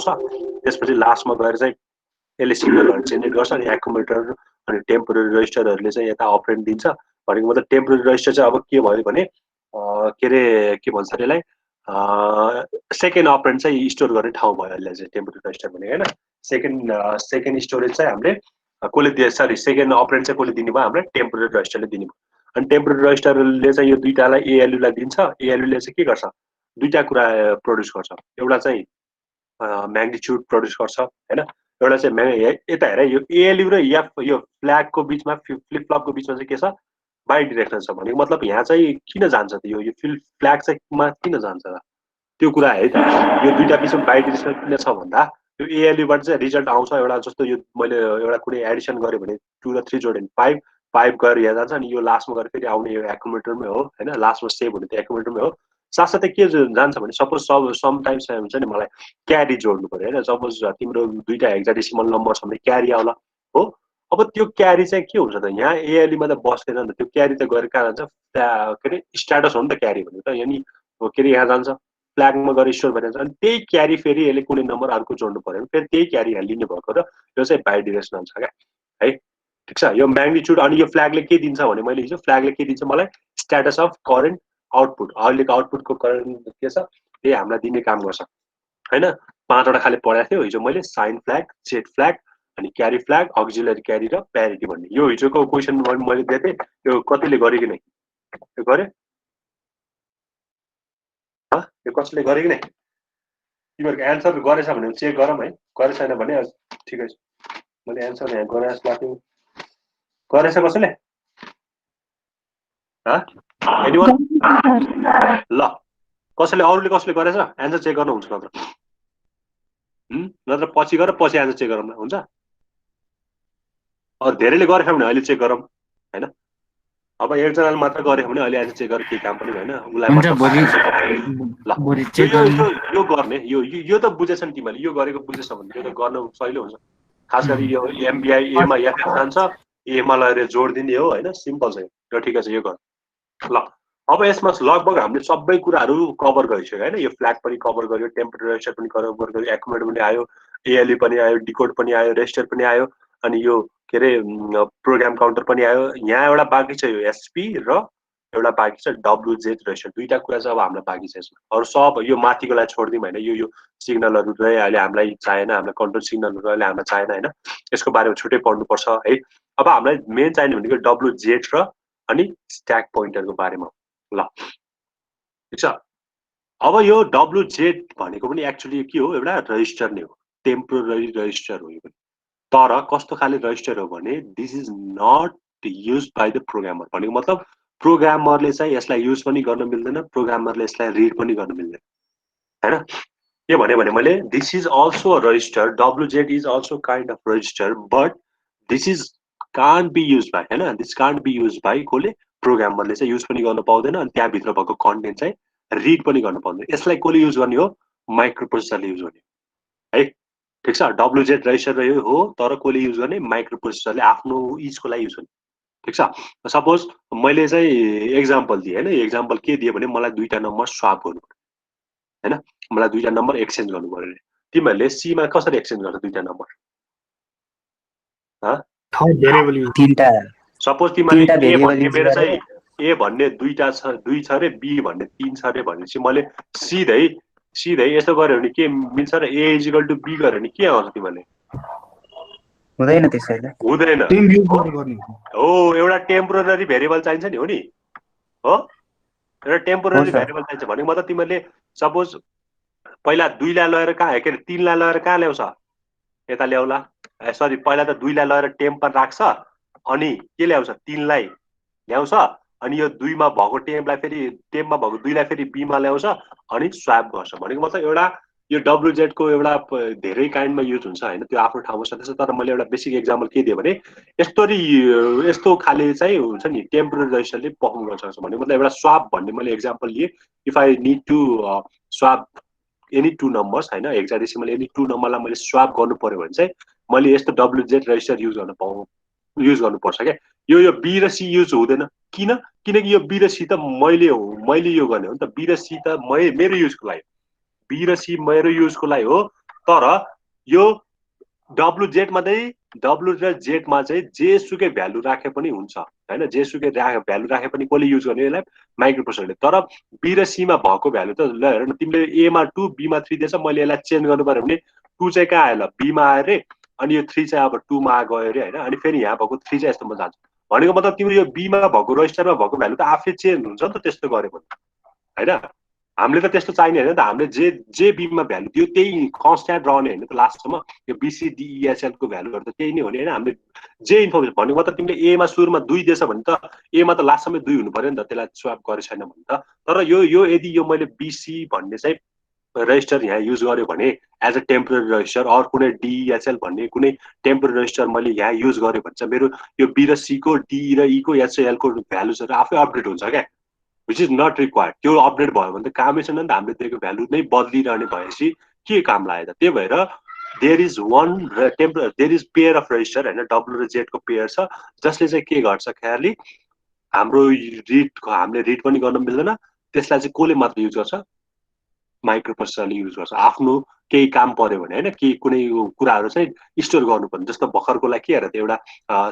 आउँछ त्यसपछि लास्टमा गएर चाहिँ यसले सिग्नलहरु जेनेरेट गर्छ अनि एक्युमुलेटर अनि टेम्पोररी रजिस्टरहरुले चाहिँ यता अपरेन्ड दिन्छ भनेको मतलब टेम्पोररी रजिस्टर चाहिँ अब के भयो भने के रे के भन्छ त्यसलाई सेकेन्ड अपरेन्ड चाहिँ स्टोर गर्ने ठाउँ भयो अहिले चाहिँ टेम्पोररी रजिस्टर भने हैन सेकेन्ड स्टोरेज चाहिँ हामीले कसले दिए सरी सेकेन्ड अपरेन्ड चाहिँ कसले दिने भयो हामीले टेम्पोररी रजिस्टरले दिने भयो अनि टेम्पोररी रजिस्टरले चाहिँ यो दुईटालाई एएलयू लाई दिन्छ एएलयू ले चाहिँ के गर्छ दुईटा कुरा प्रोड्युस गर्छ एउटा चाहिँ म्याग्निट्युड प्रोड्युस गर्छ हैन एउटा चाहिँ यता हेर यो एएलयू र यो फ्ल्यागको बीचमा फ्लिप फ्लपको बीचमा चाहिँ के छ बाइ डिरेक्सन छ भनेको मतलब यहाँ चाहिँ किन जान्छ त यो फ्ल्याग चाहिँ मा किन जान्छ त त्यो कुरा है त यो दुईटा बीचमा बाइ डिरेक्सन किन छ भन्दा यो एएलयू बाट चाहिँ रिजल्ट आउँछ एउटा जस्तो यो मैले एउटा कुनै एडिसन गरे भने 2 र 3 जोडे 5 गएर यहाँ जान्छ अनि यो लास्टमा गएर फेरि आउने यो एक्युमुलेटरमै हो हैन लास्टमा सेभ हुने त्यो एक्युमुलेटरमै हो साथसाथै के जान्छ भने सपोज समटाइम्स हुन्छ नि मलाई क्यारी जोड्नु पर्यो हैन सपोज तिम्रो दुईटा हेक्साडेसिमल नम्बर छ भने क्यारी आउला हो अब त्यो क्यारी चाहिँ के हुन्छ त यहाँ एएलयू मा त बस्दैन नि त्यो क्यारी त गएर कहाँ जान्छ के अरे स्ट्याटस हो नि त क्यारी भनेको त यानी के अरे यहाँ जान्छ फ्ल्यागमा गएर स्टोर भइरहन्छ अनि त्यही क्यारी फेरि यसले कुनै नम्बर अर्को जोड्नु पर्यो फेरि त्यही क्यारी यहाँ लिने भएको र यो चाहिँ बाइ डिरेक्सनल छ क्या है ठिक छ यो म्याग्निट्युड अनि यो फ्ल्यागले के दिन्छ भने मैले हिजो फ्ल्यागले के दिन्छ मलाई स्ट्याटस अफ करेन्ट आउटपुट अहिलेको आउटपुटको करेन्ट के छ त्यही हामीलाई दिने काम गर्छ हैन 5 वटा खाली पढाएको थियो हिजो मैले साइन फ्ल्याग जेड फ्ल्याग अनि क्यारी फ्ल्याग अक्सिलरी क्यारी र प्यारिटी भन्ने यो हिजोको क्वेसन मैले दिएँ यो कतिले गरे कि नै यो गरे यो कसले गरे कि नै तिमीहरुको एन्सर गरेछ भने चेक गरौँ है गरे छैन भने ठिकै छ मैले एन्सर यहाँ गरे जस्तो लाग्यो गरेछ कसैले एनीवन ल कसैले अरूले कसले गरेछ एन्सर चेक गर्नु हुन्छ नत्र पछि गएर पछि एन्सर चेक गरौँ न हुन्छ अरु धेरैले गरेछ भने अहिले चेक गरौँ हैन अब एकजनाले मात्र गर्यो भने अहिले एन्सर चेक गरेर के काम पनि हैन उलाई मात्र यो गर्ने यो त बुझेछ नि तिमीले यो गरेको बुझेछ भने यो त गर्न सजिलो हुन्छ खास गरी यो एमबीआई ए मा एफ जान्छ ए मा लगेर जोड दिने हो हैन सिम्पल छ यो ठिकै छ यो गर ल अब यसमा लगभग हामीले सबै कुराहरु कभर गरिसक्यो हैन यो फ्ल्याग पनि कभर गर्यो टेम्परेचर पनि कभर गर्यो एक्युमुलेटर पनि आयो एएलयू पनि आयो डिकोड पनि आयो रेजिस्टर पनि आयो अनि यो के रे प्रोग्राम काउन्टर पनि आयो यहाँ एउटा बाँकी छ यो एसपी र एउटा बाँकी छ डब्ल्युजेड रेजिस्टर दुईटा कुरा चाहिँ अब हामीलाई बाँकी छ यसमा अरु सब यो माथिकोलाई छोड्दिम हैन यो सिग्नलहरु चाहिँ अहिले हामीलाई चाहिएन हामीलाई कन्ट्रोल सिग्नलहरु अहिले हामीलाई चाहिएन हैन यसको बारेमा छुट्टै पढ्नु पर्छ है अब हामीलाई मेन चाहिने भनेको डब्ल्युजेड र अनि स्ट्याक पोइन्टरको बारेमा ल ठीक छ अब यो डब्ल्युजेड भनेको पनि एक्चुअली के हो एउटा रजिस्टर नै हो टेम्पोररी रजिस्टर हो यो पनि तर कस्तो खाले रजिस्टर हो भने this is not used by the programmer भनेको मतलब प्रोग्रामरले चाहिँ यसलाई युज पनि गर्न मिल्दैन प्रोग्रामरले यसलाई रिड पनि गर्न मिल्दैन हैन के भने मैले this is also a register WZ is also kind of register but this is can't be use by हैन this can't be use by कोले प्रोग्रामरले चाहिँ युज पनि गर्न पाउँदैन अनि त्यहाँ भित्र भएको कन्टेन्ट चाहिँ रिड पनि गर्न पाउँदैन यसलाई कोले युज गर्ने हो माइक्रो प्रोसेसरले युज गर्ने है ठीक छ डब्ल्युजेड रजिस्टर रह्यो हो तर कोले युज गर्ने माइक्रो प्रोसेसरले आफ्नो इजको लागि युज गर्ने ठीक छ सपोज मैले चाहिँ एक्जाम्पल दिए हैन एक्जाम्पल के दिए भने मलाई दुईटा नम्बर स्वाप गर्नु पर्यो हैन मलाई दुईटा नम्बर एक्सचेन्ज गर्नु पर्यो तिमीहरुले सी मा कसरी एक्सचेन्ज गर्छ दुईटा नम्बर भेरिएबल तीनटा सपोज तिमीले ए भन्ने मेरो चाहिँ ए भन्ने दुई छ रे बी भन्ने 3 छ रे भनेपछि मैले सिधै यसो गर्यो भने के मिल्छ र ए इज इक्वल टु बी गर्यो भने के आउँछ तिमीले हुँदैन त्यसैले हुँदैन हो एउटा टेम्पोररी भेरिएबल चाहिन्छ नि हो नि हो एउटा टेम्पोररी भेरिएबल चाहिन्छ भने मतलब तिमीले सपोज पहिला 2 लाई लगेर कहाँ के 3 लाई लगेर कहाँ ल्याउँछ यता ल्याउला सरी पहिला त 2 लाई लगेर टेम्पर राख्छ अनि के ल्याउँछ 3 लाई ल्याउँछ अनि यो 2 मा भएको टेम्पलाई फेरि टेम्पमा भएको 2 लाई फेरि बी मा ल्याउँछ अनि स्वाप गर्छ भनेको मतलब एउटा यो डब्ल्युजेड को एउटा धेरै काइन्डमा युज हुन्छ हैन त्यो आफ्नो ठाउँमा छ त्यसो तर मैले एउटा बेसिक एक्जाम्पल के दिए भने यस्तो खाले चाहिँ हुन्छ नि टेम्पोररी रजिस्टरले पर्फर्म गर्न सक्छ भने मतलब एउटा स्वाप भन्ने मैले एक्जाम्पल लिए if I need to swap any 2 numbers हैन हेक्साडेसिमल एनी 2 नम्बरलाई मैले स्वाप गर्नु पर्यो भने चाहिँ मैले यस्तो डब्ल्युजेड रजिस्टर युज गर्नुपर्छ क्या यो बी र सी युज हुँदैन किनकि यो बी र सी त मैले यो गर्ने हो नि त बी र सी त मेरो युजको लागि बी र सी मेरो युजको लागि हो तर यो WZ मा चाहिँ W र Z मा चाहिँ जेसुकै भ्यालु राखे पनि हुन्छ हैन, जेसुकै भ्यालु राखे पनि कसले युज गर्ने यसलाई, माइक्रो प्रोसेसरले। तर बी र सी मा भएको भ्यालु त ल हेर न, तिमीले ए मा 2 बी मा 3 दिएछ, मैले यसलाई चेन्ज गर्नु पर्यो भने 2 चाहिँ कहाँ आयो ल, बी मा आयो रे, अनि यो 3 चाहिँ अब 2 मा गयो रे हैन, अनि फेरि यहाँ भएको 3 चाहिँ यस्तोमा जान्छ। भनेको मतलब तिम्रो यो बी मा भएको रजिस्टरमा भएको भ्यालु त आफै चेन्ज हुन्छ नि त त्यस्तो गर्यो भने हैन। हामीले त त्यस्तो चाहिने होइन नि त, हामीले जे बीमा भ्यालु दियो त्यही कन्स्ट्यान्ट रहने होइन त लास्टसम्म। यो BCDESL को भ्यालुहरू त त्यही नै हो नि होइन। हामीले जे इन्फर्मेसन भनेको मतलब तिमीले एमा सुरुमा 2 दिएछ भने त एमा त लास्टसम्म 2 हुनु पर्यो नि त, त्यसलाई स्वाप गरे छैन भने त। तर यो यदि यो मैले BC भन्ने चाहिँ रजिस्टर यहाँ युज गर्यो भने एज अ टेम्पोररी रजिस्टर, अरू कुनै DESL भन्ने कुनै टेम्पोररी रजिस्टर मैले यहाँ युज गरेँ भने चाहिँ मेरो यो बी र सी को, डी र ई को, HL को भ्यालुजहरू आफै अपडेट हुन्छ क्या, विच इज नट रिक्वायर्ड। त्यो अपडेट भयो भने त कामै छैन नि त, हामीले दिएको भ्यालु नै बदलिरहने भएपछि के काम लाग्यो त। त्यही भएर there is pair of register होइन, W र Z को पेयर छ, जसले चाहिँ के गर्छ ख्याली, हाम्रो हामीले रिड पनि गर्न मिल्दैन, त्यसलाई चाहिँ कसले मात्र युज गर्छ, माइक्रो प्रोसेसरले युज गर्छ। आफ्नो केही काम पर्यो भने होइन, केही कुनै कुराहरू चाहिँ स्टोर गर्नुपर्ने, जस्तो भर्खरको लागि के हेर त एउटा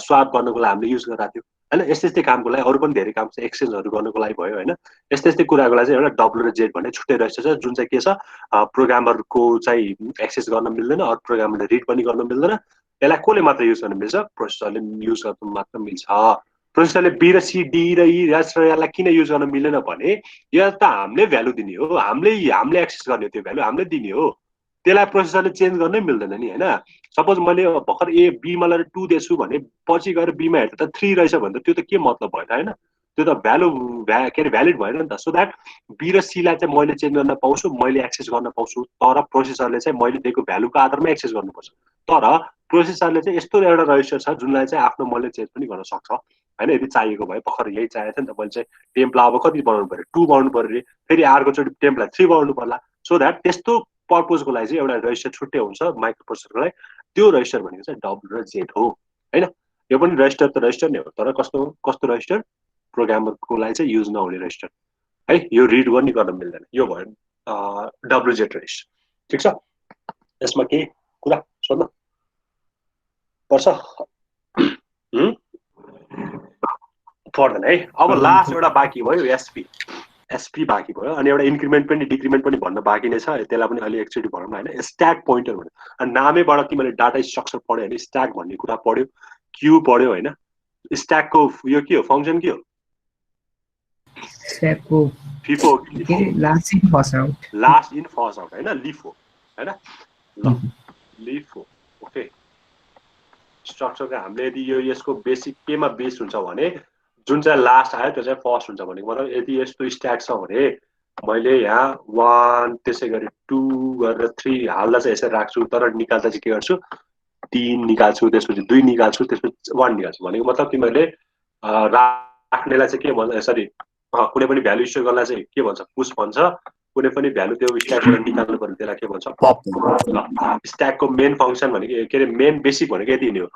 स्वाप गर्नुको लागि हामीले युज गरिरहेको थियो होइन, यस्तै यस्तै कामको लागि, अरू पनि धेरै काम छ, एक्सचेन्जहरू गर्नुको लागि भयो होइन, यस्तै यस्तै कुराको लागि चाहिँ एउटा W र Z भन्ने छुट्टै रजिस्टर छ, जुन चाहिँ के छ, प्रोग्रामरको चाहिँ एक्सेस गर्न मिल्दैन, अरू प्रोग्रामरले रिड पनि गर्न मिल्दैन। यसलाई कसले मात्र युज गर्न मिल्छ, प्रोसेसरले युज गर्न मात्र मिल्छ। प्रोसेसरले बी र सी, डी र ई यसलाई किन युज गर्न मिलेन भने यो त हामीले भ्यालु दिने हो, हामीले एक्सेस गर्ने त्यो भ्यालु हामीले दिने हो, त्यसलाई प्रोसेसरले चेन्ज गर्नै मिल्दैन नि होइन। सपोज मैले भर्खर बीमा लगेर 2 दिएछु भने पछि गएर बीमा हेर्दा त 3 रहेछ भने त त्यो त के मतलब भयो त होइन, त्यो त के अरे भ्यालिड भएन नि त। सो द्याट बी र सीलाई चाहिँ मैले चेन्ज गर्न पाउँछु, मैले एक्सेस गर्न पाउँछु, तर प्रोसेसरले चाहिँ मैले दिएको भ्यालुको आधारमा एक्सेस गर्नुपर्छ। तर प्रोसेसरले चाहिँ यस्तो एउटा रजिस्टर छ जुनलाई चाहिँ आफ्नो मैले चेन्ज पनि गर्न सक्छ होइन, यदि चाहिएको भए। भर्खर यही चाहिएको थियो नि त मैले चाहिँ टेम्पलाई अब कति बनाउनु पऱ्यो, 2 बनाउनु पऱ्यो रे, फेरि अर्कोचोटि टेम्पलाई 3 बनाउनु पर्ला। सो द्याट त्यस्तो पर्पजको लागि चाहिँ एउटा रजिस्टर छुट्टै हुन्छ माइक्रो प्रोसेसरको लागि, त्यो रजिस्टर भनेको चाहिँ W र Z हो होइन। यो पनि रजिस्टर त रजिस्टर नै हो, तर कस्तो कस्तो रजिस्टर, प्रोग्रामरको लागि चाहिँ युज नहुने रजिस्टर है, यो रिड पनि गर्न मिल्दैन। यो भयो WZ रजिस्टर, ठिक छ। यसमा केही कुरा सोध्न पर्छ? पर्दैन है। अब लास्ट एउटा बाँकी भयो एसपी बाँकी भयो, अनि एउटा इन्क्रिमेन्ट पनि डिक्रिमेन्ट पनि भन्न बाँकी नै छ, त्यसलाई पनि अलि एकचोटि भनौँ न होइन। स्ट्याक पोइन्टर भन्यो, नामैबाट तिमीले डाटा स्ट्रक्चर पढ्यो होइन, स्ट्याक भन्ने कुरा पढ्यो, क्यू पढ्यो होइन। स्ट्याकको यो के हो, फङ्सन के हो, स्ट्याकको FIFO last in first out होइन, लिफो होइन, ल लिफो ओके। स्ट्रक्चरको हामीले यदि यो यसको बेसिक केमा बेस हुन्छ भने जुन चाहिँ लास्ट आयो त्यो चाहिँ फर्स्ट हुन्छ भनेको मतलब यदि यस्तो स्ट्याक छ भने मैले यहाँ 1 त्यसै गरी 2 गरेर 3 हाल्दा चाहिँ यसरी राख्छु, तर निकाल्दा चाहिँ के गर्छु, 3 निकाल्छु, त्यसपछि 2 निकाल्छु, त्यसपछि 1 निकाल्छु। भनेको मतलब तिमीहरूले राख्नेलाई चाहिँ के भन्छ, यसरी कुनै पनि भ्यालु स्टोर गर्नलाई चाहिँ के भन्छ, पुस भन्छ, कुनै पनि भ्यालु त्यो स्ट्याकबाट निकाल्नु पर्ने त्यसलाई के भन्छ, पप। स्ट्याकको मेन फङ्सन भनेको के अरे, मेन बेसिक भनेको यति नै हो,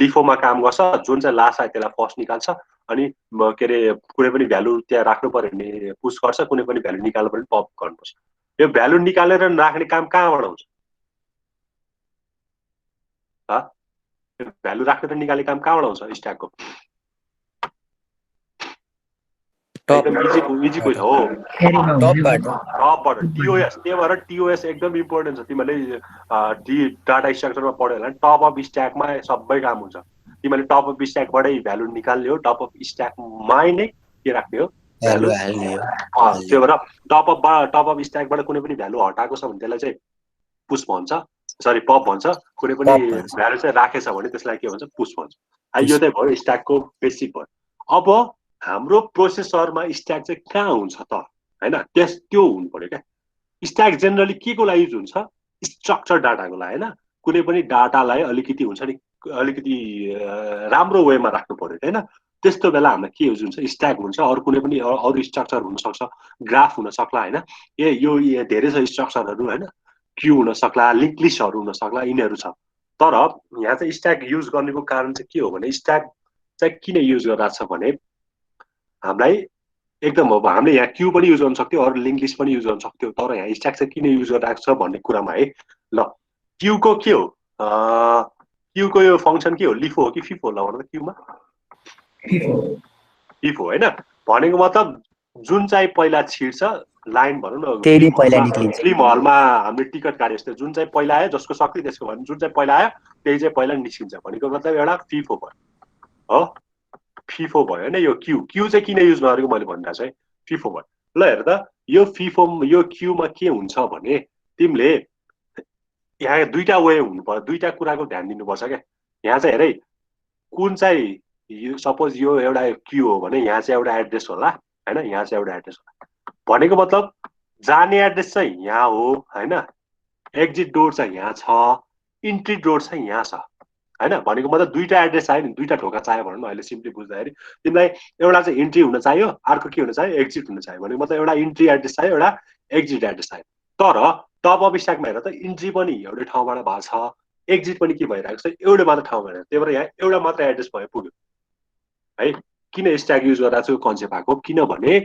लिफोमा काम गर्छ, जुन चाहिँ लास्ट आयो त्यसलाई फर्स्ट निकाल्छ, अनि के अरे कुनै पनि भ्यालु त्यहाँ राख्नु पर्यो भने पुस गर्छ, कुनै पनि भ्यालु निकाल्नु पर्यो भने पप गर्नुपर्छ। यो भ्यालु निकालेर राख्ने काम कहाँबाट हुन्छ, भ्यालु राख्ने र निकाल्ने काम कहाँबाट हुन्छ स्ट्याकको, एकदम इजी क्वेसन हो, टपबाट टिओएस। त्यही भएर टिओएस एकदम इम्पोर्टेन्ट छ। तिमीहरूले डाटा स्ट्रक्चरमा पढ्यो भने टप अफ स्ट्याकमा सबै काम हुन्छ। तिमीले टप अफ स्ट्याकबाटै भ्यालु निकाल्ने हो, टप अफ स्ट्याकमै नै के राख्ने हो, भ्यालु। त्यही भएर टप अफ स्ट्याकबाट कुनै पनि भ्यालु हटाएको छ भने त्यसलाई चाहिँ पुस भन्छ, सरी पप भन्छ। कुनै पनि भ्यालु चाहिँ राखेछ भने त्यसलाई के भन्छ, पुस भन्छ। यो चाहिँ भयो स्ट्याकको बेसिक भयो। अब हाम्रो प्रोसेसरमा स्ट्याक चाहिँ कहाँ हुन्छ त होइन, त्यो हुनु पर्यो क्या। स्ट्याक जेनरली के को लागि युज हुन्छ, स्ट्रक्चर डाटाको लागि होइन। कुनै पनि डाटालाई अलिकति हुन्छ नि, अलिकति राम्रो वेमा राख्नु पर्यो होइन, त्यस्तो बेला हामीलाई के युज हुन्छ, स्ट्याक हुन्छ। अरू कुनै पनि अरू स्ट्रक्चर हुनसक्छ, ग्राफ हुन सक्ला होइन, यो धेरै छ स्ट्रक्चरहरू होइन, क्यू हुन सक्ला, लिङ्क लिस्टहरू हुन सक्ला, यिनीहरू छ। तर यहाँ चाहिँ स्ट्याक युज गर्नेको कारण चाहिँ के हो भने, स्ट्याक चाहिँ किन युज गरिरहेको छ भने हामीलाई एकदम अब हामीले यहाँ क्यू पनि युज गर्न सक्थ्यो, अरू लिङ्क लिस्ट पनि युज गर्न सक्थ्यो, तर यहाँ स्ट्याक चाहिँ किन युज गरिरहेको छ भन्ने कुरामा है। ल क्यूको के हो क्यूको यो फङ्सन के हो लिफो हो कि फिफो होला भन्नु क्यूमा फिफो हैन भनेको मतलब जुन चाहिँ पहिला छिर्छ लाइन भनौँ न त्यही नै पहिला निक्लिन्छ फिल्म हलमा हामीले टिकट काटे जस्तो जुन चाहिँ पहिला आयो जसको शक्ति त्यसको भन्नु जुन चाहिँ पहिला आयो त्यही चाहिँ पहिला निस्किन्छ भनेको मतलब एउटा फिफो भयो हो फिफो भयो हैन यो क्यू चाहिँ किन युज नगरेको मैले भनिरहेको छु है फिफो भयो ल हेर त यो फिफो यो क्यूमा के हुन्छ भने तिमीले यहाँ दुईटा वे हुनु पर्यो दुईटा कुराको ध्यान दिनुपर्छ क्या यहाँ चाहिँ हेरै कुन चाहिँ यो सपोज यो एउटा क्यू हो भने यहाँ चाहिँ एउटा एड्रेस होला हैन यहाँ चाहिँ एउटा एड्रेस होला भनेको मतलब जाने एड्रेस चाहिँ यहाँ हो हैन एक्जिट डोर चाहिँ यहाँ छ इन्ट्री डोर चाहिँ यहाँ छ हैन भनेको मतलब दुईटा एड्रेस चाहियो नि दुईटा ढोका चाहियो भनौँ न अहिले सिम्पली बुझ्दाखेरि तिमीलाई एउटा चाहिँ इन्ट्री हुन चाहियो अर्को के हुन चाहियो एक्जिट हुन चाहियो भनेको मतलब एउटा इन्ट्री एड्रेस चाहियो एउटा एक्जिट एड्रेस चाहियो तर टप अफ स्ट्याकमा हेर त इन्ट्री पनि एउटै ठाउँबाट भएको छ एक्जिट पनि के भइरहेको छ एउटै मात्र ठाउँबाट त्यही भएर यहाँ एउटा मात्र एड्रेस भयो पुग्यो है किन स्ट्याक युज गरिरहेको छु कन्सेप्ट आएको किनभने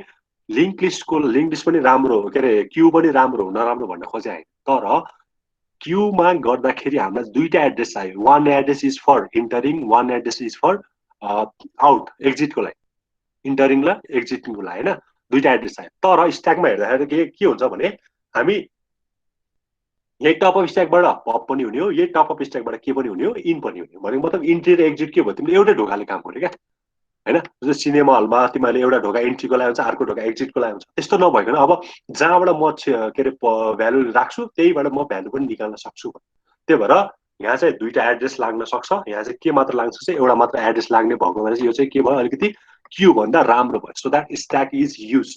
लिङ्क लिस्ट पनि राम्रो हो के अरे क्यू पनि राम्रो हो नराम्रो भन्न खोजे होइन तर क्यूमा गर्दाखेरि हामीलाई दुईटा एड्रेस चाहियो one address is for entering one address is for out एक्जिटको लागि इन्टरिङ र एक्जिटिङको लागि होइन दुईटा एड्रेस चाहियो तर स्ट्याकमा हेर्दाखेरि के हुन्छ भने हामी यही टप अफ स्ट्याकबाट पप पनि हुने हो यही टप अफ स्ट्याकबाट के पनि हुने हो इन पनि हुने हो भनेको मतलब इन्ट्री र एक्जिट के भयो तिमीले एउटै ढोकाले काम गर्यो क्या होइन जस्तो सिनेमा हलमा तिमीहरूले एउटा ढोका इन्ट्रीको लागि हुन्छ अर्को ढोका एक्जिटको लागि हुन्छ त्यस्तो नभइकन अब जहाँबाट म के अरे भ्यालु राख्छु त्यहीबाट म भ्यालु पनि निकाल्न सक्छु त्यही भएर यहाँ चाहिँ दुईटा एड्रेस लाग्न सक्छ यहाँ चाहिँ के मात्र लाग्न सक्छ एउटा मात्र एड्रेस लाग्ने भएको भएर यो चाहिँ के भयो अलिकति क्यू भन्दा राम्रो भयो so that stack is use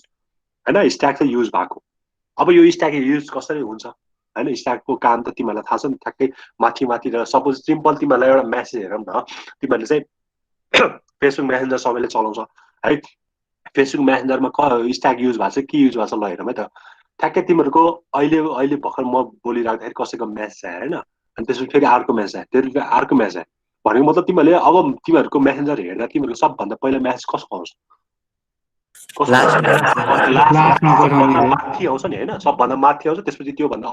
होइन स्ट्याक चाहिँ युज भएको अब यो स्ट्याक युज कसरी हुन्छ होइन स्ट्याकको काम त तिमीहरूलाई थाहा छ नि ठ्याक्कै माथि र सपोज सिम्पल तिमीहरूलाई एउटा म्यासेज हेरौँ न तिमीहरूले चाहिँ फेसबुक मेसेन्जर सबैले चलाउँछ है फेसबुक मेसेन्जरमा स्ट्याक युज भएको छ के युज भएको छ ल हेरौँ है त ठ्याक्कै तिमीहरूको अहिले भर्खर म बोलिराख्दाखेरि कसैको म्यासेज आयो होइन अनि त्यसपछि फेरि अर्को म्यासेज आयो त्यसपछि अर्को म्यासेज आयो भनेको मतलब तिमीहरूले अब तिमीहरूको मेसेन्जर हेर्दा तिमीहरूको सबभन्दा पहिला म्यासेज कसको आउँछ माथि आउँछ नि होइन सबभन्दा माथि आउँछ त्यसपछि त्योभन्दा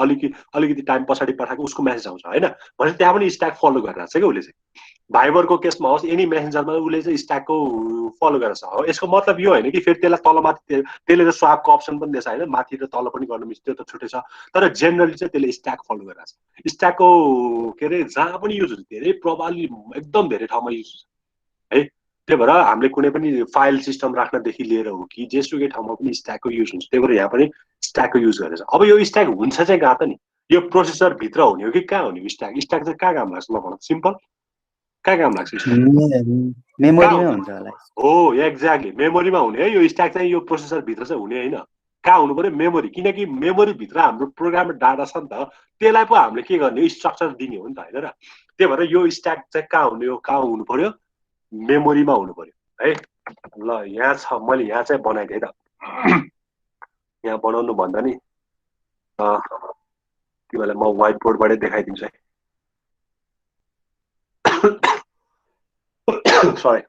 अलिकति टाइम पछाडि पठाएको उसको म्यासेज आउँछ होइन भनेपछि त्यहाँ पनि स्ट्याक फलो गरिरहेको छ क्या उसले चाहिँ भाइबरको केसमा होस् एनी मेसेन्जरमा उसले चाहिँ स्ट्याकको फलो गरेर छ यसको मतलब यो होइन कि फेरि त्यसलाई तलमाथि त्यसले त स्वापको अप्सन पनि दिएछ होइन माथि र तल पनि गर्नु मिल्छ त्यो त छुट्टै छ तर जेनरली चाहिँ त्यसले स्ट्याक फलो गरेर छ स्ट्याकको के अरे जहाँ पनि युज हुन्छ धेरै प्रभावली एकदम धेरै ठाउँमा युज हुन्छ है त्यही भएर हामीले कुनै पनि फाइल सिस्टम राख्नदेखि लिएर हो कि जेसुकै ठाउँमा पनि स्ट्याकको युज हुन्छ त्यही भएर यहाँ पनि स्ट्याकको युज गरेछ अब यो स्ट्याक हुन्छ चाहिँ कहाँ त नि यो प्रोसेसरभित्र हुने हो कि कहाँ हुने हो स्ट्याक चाहिँ कहाँ काम लाग्छ ल भन सिम्पल कहाँ काम लाग्छ मेमोरीमा हुन्छ होला हो एक्ज्याक्टली मेमोरीमा हुने है यो स्ट्याक चाहिँ यो प्रोसेसरभित्र चाहिँ हुने होइन कहाँ हुनु पर्यो मेमोरी किनकि मेमोरीभित्र हाम्रो प्रोग्राम डाटा छ नि त त्यसलाई पो हामीले के गर्ने स्ट्रक्चर दिने हो नि त होइन र त्यही भएर यो स्ट्याक चाहिँ कहाँ हुने हो कहाँ हुनु पर्यो मेमोरीमा हुनु पर्यो है ल यहाँ छ मैले यहाँ चाहिँ बनाइदिएँ त यहाँ बनाउनु भन्दा नि तिमीलाई म व्हाइट बोर्डबाटै देखाइदिन्छु है सरी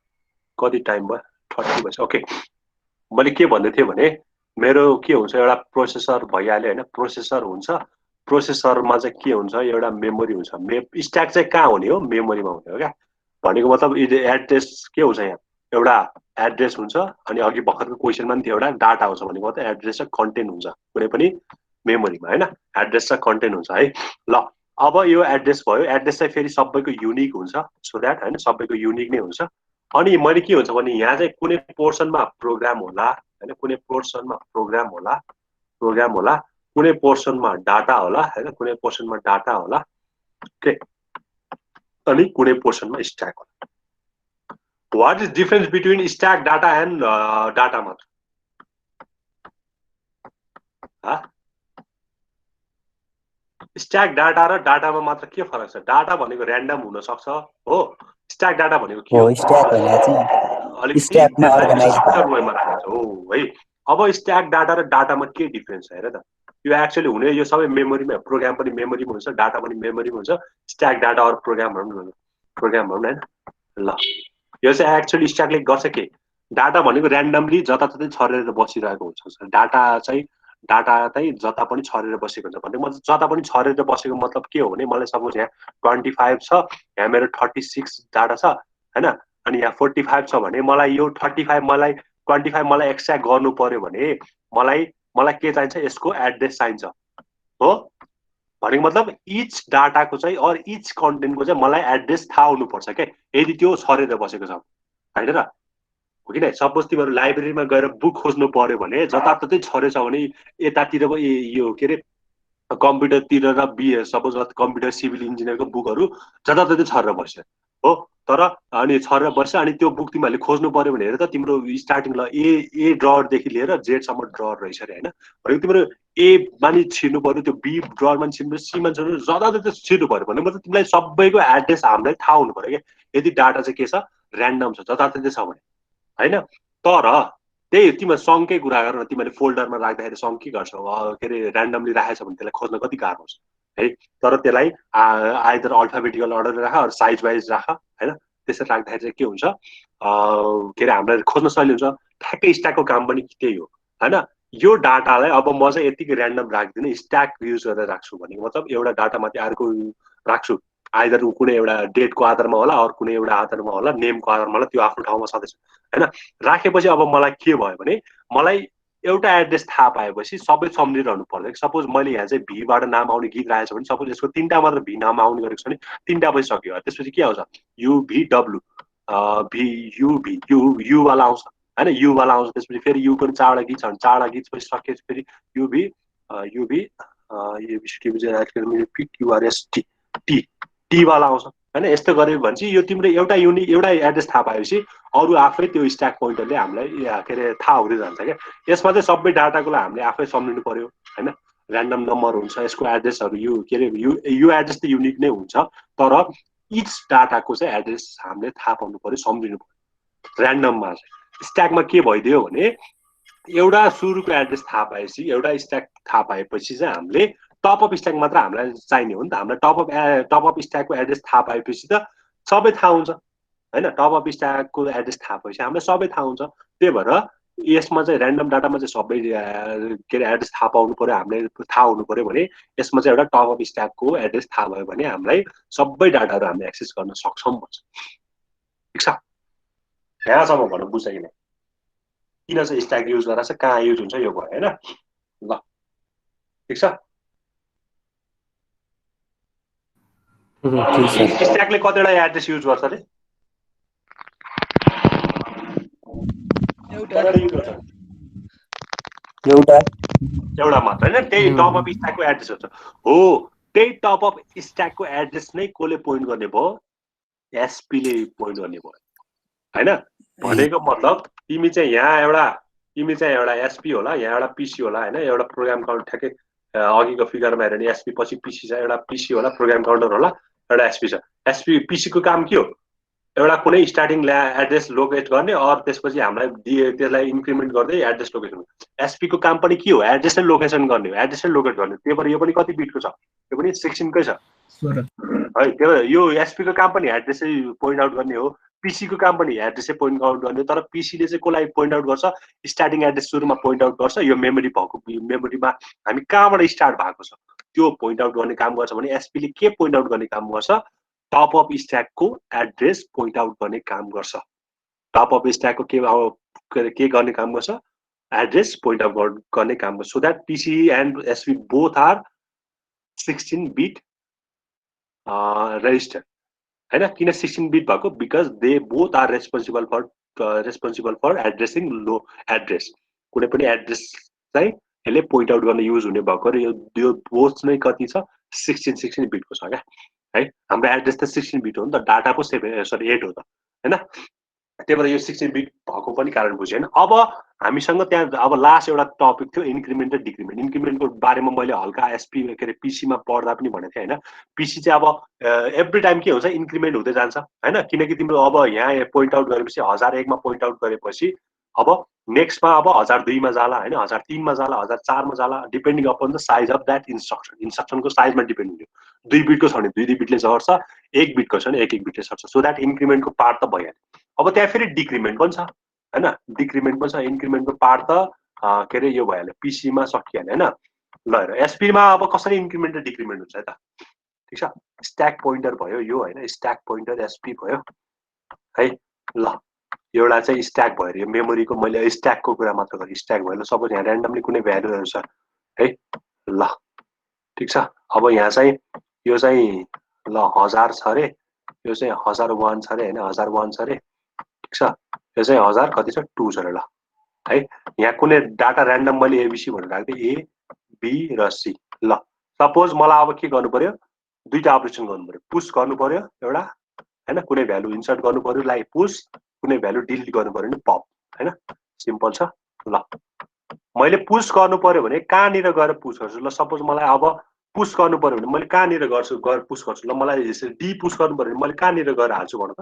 कति टाइम भयो 30 भएछ ओके मैले के भन्दै थिएँ भने मेरो के हुन्छ एउटा प्रोसेसर भइहाल्यो होइन प्रोसेसर हुन्छ प्रोसेसरमा चाहिँ के हुन्छ एउटा मेमोरी हुन्छ स्ट्याक चाहिँ कहाँ हुने हो मेमोरीमा हुने हो क्या भनेको मतलब एड्रेस के हुन्छ यहाँ एउटा एड्रेस हुन्छ अनि अघि भर्खरको क्वेसनमा पनि थियो एउटा डाटा आउँछ भनेको मतलब एड्रेस र कन्टेन्ट हुन्छ कुनै पनि मेमोरीमा होइन एड्रेस र कन्टेन्ट हुन्छ है ल अब यो एड्रेस भयो एड्रेस चाहिँ फेरि सबैको युनिक हुन्छ सो द्याट होइन सबैको युनिक नै हुन्छ अनि मैले के हुन्छ भने यहाँ चाहिँ कुनै पोर्सनमा प्रोग्राम होला होइन कुनै पोर्सनमा प्रोग्राम होला कुनै पोर्सनमा डाटा होला होइन कुनै पोर्सनमा डाटा होला ओके अनि कुनै पोर्सनमा स्ट्याक होला what is difference between stack data and data मात्र स्ट्याक डाटा र डाटामा मात्र के फरक छ डाटा भनेको र्यान्डम हुन सक्छ हो स्ट्याक डाटा भनेको के हो स्ट्याक भने चाहिँ स्ट्याकमा अर्गनाइज वेमा राखेको हो है अब स्ट्याक डाटा र डाटामा के डिफरेन्स छ हेर त यो एक्चुअली हुने यो सबै मेमोरीमा प्रोग्राम पनि मेमोरीमा हुन्छ डाटा पनि मेमोरीमा हुन्छ स्ट्याक डाटा अरू प्रोग्रामहरू होइन ल यो चाहिँ एक्चुअली स्ट्याकले गर्छ के डाटा भनेको ऱ्यान्डमली जताततै छरेर बसिरहेको हुन्छ डाटा चाहिँ डाटा चाहिँ जता पनि छरेर बसेको हुन्छ भने मतलब जता पनि छरेर बसेको मतलब के हो भने मलाई सपोज यहाँ 25 छ, यहाँ मेरो 36 डाटा छ हैन, अनि यहाँ 45 छ भने मलाई यो 35 मलाई 25 मलाई एक्सट्र्याक्ट गर्नु पर्यो भने मलाई के चाहिन्छ, यसको एड्रेस चाहिन्छ हो। भनेको मतलब इच डाटाको चाहिँ और इच कन्टेन्टको चाहिँ मलाई एड्रेस थाहा हुनुपर्छ क्या, यदि त्यो छरेर बसेको छ होइन र, हो कि नै। सपोज तिमीहरू लाइब्रेरीमा गएर बुक खोज्नु पर्यो भने जताततै छरेछ भने यतातिर यो के अरे कम्प्युटरतिर र सपोज कम्प्युटर सिभिल इन्जिनियरको बुकहरू जताततै छरेर बस्छ हो। तर अनि छरेर बस्छ, अनि त्यो बुक तिमीहरूले खोज्नु पर्यो भने हेर त तिम्रो स्टार्टिङ ल ए ड्रवरदेखि लिएर जेडसम्म ड्रवर रहेछ अरे होइन। भनेको तिम्रो ए मानि छिर्नु पर्यो, त्यो बी ड्रवरमा छिर्नु, सीमा छिर्नु, जताततै छिर्नु पर्यो भने मतलब तिमीलाई सबैको एड्रेस हामीलाई थाहा हुनु पर्यो क्या, यदि डाटा चाहिँ के छ ऱ्यान्डम छ, जताततै छ भने होइन। तर त्यही तिमीहरू सङ्कै कुरा गर न, तिमीहरूले फोल्डरमा राख्दाखेरि सङ्घ के गर्छौ, के अरे ऱ्यान्डमली राखेछ भने त्यसलाई खोज्न कति गाह्रो हुन्छ है। तर त्यसलाई आइदर अल्फाबेटिकल अर्डर राख अरू साइज वाइज राख होइन। त्यसरी राख्दाखेरि चाहिँ के हुन्छ के अरे हामीलाई खोज्न सजिलो हुन्छ। ठ्याक्कै स्ट्याकको काम पनि त्यही हो होइन। यो डाटालाई अब म चाहिँ यतिकै ऱ्यान्डम राख्दिनँ, स्ट्याक युज गरेर राख्छु भनेको मतलब एउटा डाटामाथि अर्को राख्छु, आइदर कुनै एउटा डेटको आधारमा होला अरू कुनै एउटा आधारमा होला, नेमको आधारमा होला, त्यो आफ्नो ठाउँमा सधैँ होइन। राखेपछि अब मलाई के भयो भने मलाई एउटा एड्रेस थाहा पाएपछि सबै सम्झिरहनु पर्दैन। सपोज मैले यहाँ चाहिँ भीबाट नाम आउने गीत राखेको छ भने सपोज यसको 3टा मात्र भी नाम आउने गरेको छ भने 3टा पनि सक्यो। त्यसपछि के आउँछ युभीडब्लु भी युवाला आउँछ होइन, युवाला आउँछ। त्यसपछि फेरि युको पनि 4वटा गीत छ भने 4वटा गीत पछि सकिएपछि फेरि युआरएसटी टीवाला आउँछ होइन। यस्तो गऱ्यो भने चाहिँ यो तिम्रो एउटा एड्रेस थाहा पाएपछि अरू आफै त्यो स्ट्याक पोइन्टरले हामीलाई के अरे थाहा हुँदै जान्छ क्या। यसमा चाहिँ सबै डाटाको लागि हामीले आफै सम्झिनु पर्यो होइन। ऱ्यान्डम नम्बर हुन्छ, यसको एड्रेसहरू यो के अरे यो एड्रेस त युनिक नै हुन्छ, तर इच डाटाको चाहिँ एड्रेस हामीले थाहा पाउनु पर्यो, सम्झिनु पर्यो। ऱ्यान्डममा स्ट्याकमा के भइदियो भने एउटा सुरुको एड्रेस थाहा पाएपछि, एउटा स्ट्याक थाहा पाएपछि चाहिँ हामीले टपअप स्ट्याक मात्र हामीलाई चाहिने हो नि त। हामीलाई टपअप स्ट्याकको एड्रेस थाहा पाएपछि त सबै थाहा हुन्छ होइन। टपअप स्ट्याकको एड्रेस थाहा भएपछि हामीलाई सबै थाहा हुन्छ। त्यही भएर यसमा चाहिँ ऱ्यान्डम डाटामा चाहिँ सबै के अरे एड्रेस थाहा पाउनु पर्यो, हामीले थाहा हुनु पर्यो भने यसमा चाहिँ एउटा टपअप स्ट्याकको एड्रेस थाहा भयो भने हामीलाई सबै डाटाहरू हामीले एक्सेस गर्न सक्छौँ भन्छ। ठिक छ, यहाँसम्म भनौँ बुझ्छ कि नै, किन चाहिँ स्ट्याक युज गरेर चाहिँ कहाँ युज हुन्छ यो भयो होइन। ल ठिक छ, स्ट्याकले कतिवटा एड्रेस युज गर्छ अरे? एउटा मात्र होइन, त्यही टपअप स्ट्याकको एड्रेस हुन्छ हो। त्यही टपअप स्ट्याकको एड्रेस नै कसले पोइन्ट गर्ने भयो, एसपीले पोइन्ट गर्ने भयो होइन। भनेको मतलब तिमी चाहिँ एउटा एसपी होला, यहाँ एउटा पिसी होला होइन। एउटा प्रोग्राम काउन्टर ठ्याक्कै अघिको फिगरमा हेऱ्यो भने एसपी पछि पिसी छ, एउटा पिसी होला, प्रोग्राम काउन्टर होला, एउटा एसपी छ। एसपी पिसीको काम के हो, एउटा कुनै स्टार्टिङ एड्रेस लोकेट गर्ने और त्यसपछि हामीलाई त्यसलाई इन्क्रिमेन्ट गर्दै एड्रेस लोकेसन। एसपीको काम पनि के हो, एड्रेस नै लोकेसन गर्ने हो, एड्रेस नै लोकेट गर्ने। त्यही भएर यो पनि कति बिटको छ, यो पनि 16कै छ है। त्यही भएर यो एसपीको काम पनि एड्रेसै पोइन्ट आउट गर्ने हो, पिसीको काम पनि एड्रेसै पोइन्ट आउट गर्ने। तर पिसीले चाहिँ कसलाई पोइन्ट आउट गर्छ, स्टार्टिङ एड्रेस सुरुमा पोइन्ट आउट गर्छ, यो मेमोरी भएको मेमोरीमा हामी कहाँबाट स्टार्ट भएको छ त्यो पोइन्ट आउट गर्ने काम गर्छ। भने एसपीले के पोइन्ट आउट गर्ने काम गर्छ, टपअप स्ट्याकको एड्रेस पोइन्ट आउट गर्ने काम गर्छ। टपअप स्ट्याकको के गर्ने काम गर्छ, एड्रेस पोइन्ट आउट गर्ने काम गर्छ। So that PC and SP both are 16 bit register होइन। किन 16 बिट भएको, because they both are responsible for addressing low address. कुनै पनि एड्रेस चाहिँ यसले पोइन्ट आउट गर्न युज हुने भएको र यो बोथ नै कति छ, 16 बिटको छ क्या है। हाम्रो एड्रेस त 16 बिट हो नि त, डाटा पो 8 हो त होइन। त्यही भएर यो 16 बिट भएको पनि कारण बुझ्यो होइन। अब हामीसँग त्यहाँ अब लास्ट एउटा टपिक थियो इन्क्रिमेन्ट र डिक्रिमेन्ट। इन्क्रिमेन्टको बारेमा मैले हल्का एसपी के अरे पिसीमा पढ्दा पनि भनेको थिएँ होइन। पिसी चाहिँ अब एभ्री टाइम के हुन्छ, इन्क्रिमेन्ट हुँदै जान्छ होइन। किनकि तिम्रो अब यहाँ पोइन्ट आउट गरेपछि 1001 मा पोइन्ट आउट गरेपछि अब नेक्स्टमा अब 1002 मा जाला होइन, 1003 मा जाला, 1004 मा जाला, depending upon the size of that instruction. इन्स्ट्रक्सनको साइजमा डिपेन्ड हुने। 2 बिटको छ भने 2 बिटले सर्छ, 1 बिटको छ भने 1 बिटले सर्छ। सो द्याट इन्क्रिमेन्टको पार्ट त भइहाल्यो। अब त्यहाँ फेरि डिक्रिमेन्ट पनि छ होइन, डिक्रिमेन्ट पनि छ। इन्क्रिमेन्टको पार्ट त के अरे यो भइहाल्यो पीसीमा सकिहाल्यो हैन ल हेर एसपीमा अब कसरी इन्क्रिमेन्ट र डिक्रिमेन्ट हुन्छ है त ठीक छ स्ट्याक पोइन्टर भयो यो हैन स्ट्याक पोइन्टर एसपी भयो है ल एउटा चाहिँ स्ट्याक भयो यो मेमोरीको मैले स्ट्याकको कुरा मात्र गरेँ स्ट्याक भयो ल सपोज यहाँ र्यान्डमली कुनै भ्यालुहरु छ है ल ठीक छ अब यहाँ चाहिँ यो चाहिँ ल 1000 छ रे यो चाहिँ 1001 छ रे हैन 1001 छ रे ठीक छ यो चाहिँ 1000 कति छ 2 छ रे ल है यहाँ कुनै डाटा र्यान्डम मैले एबीसी भनेर राख्दै ए बी र सी ल सपोज मलाई अब के गर्नु पर्यो दुईटा अपरेसन गर्नु पर्यो पुश गर्नु पर्यो एउटा हैन कुनै भ्यालु इन्सर्ट गर्नु पर्यो लाइक पुश कुनै भ्यालु डिलिट गर्नु पर्यो नि पप हैन सिम्पल छ ल मैले पुश गर्नु पर्यो भने कहाँनिर गएर पुश गर्छु ल सपोज मलाई अब पुश गर्नु पर्यो भने मैले कहाँनिर गर्छु पुश गर्छु ल मलाई डी पुश गर्नु पर्यो भने मैले कहाँनिर गएर हाल्छु भन त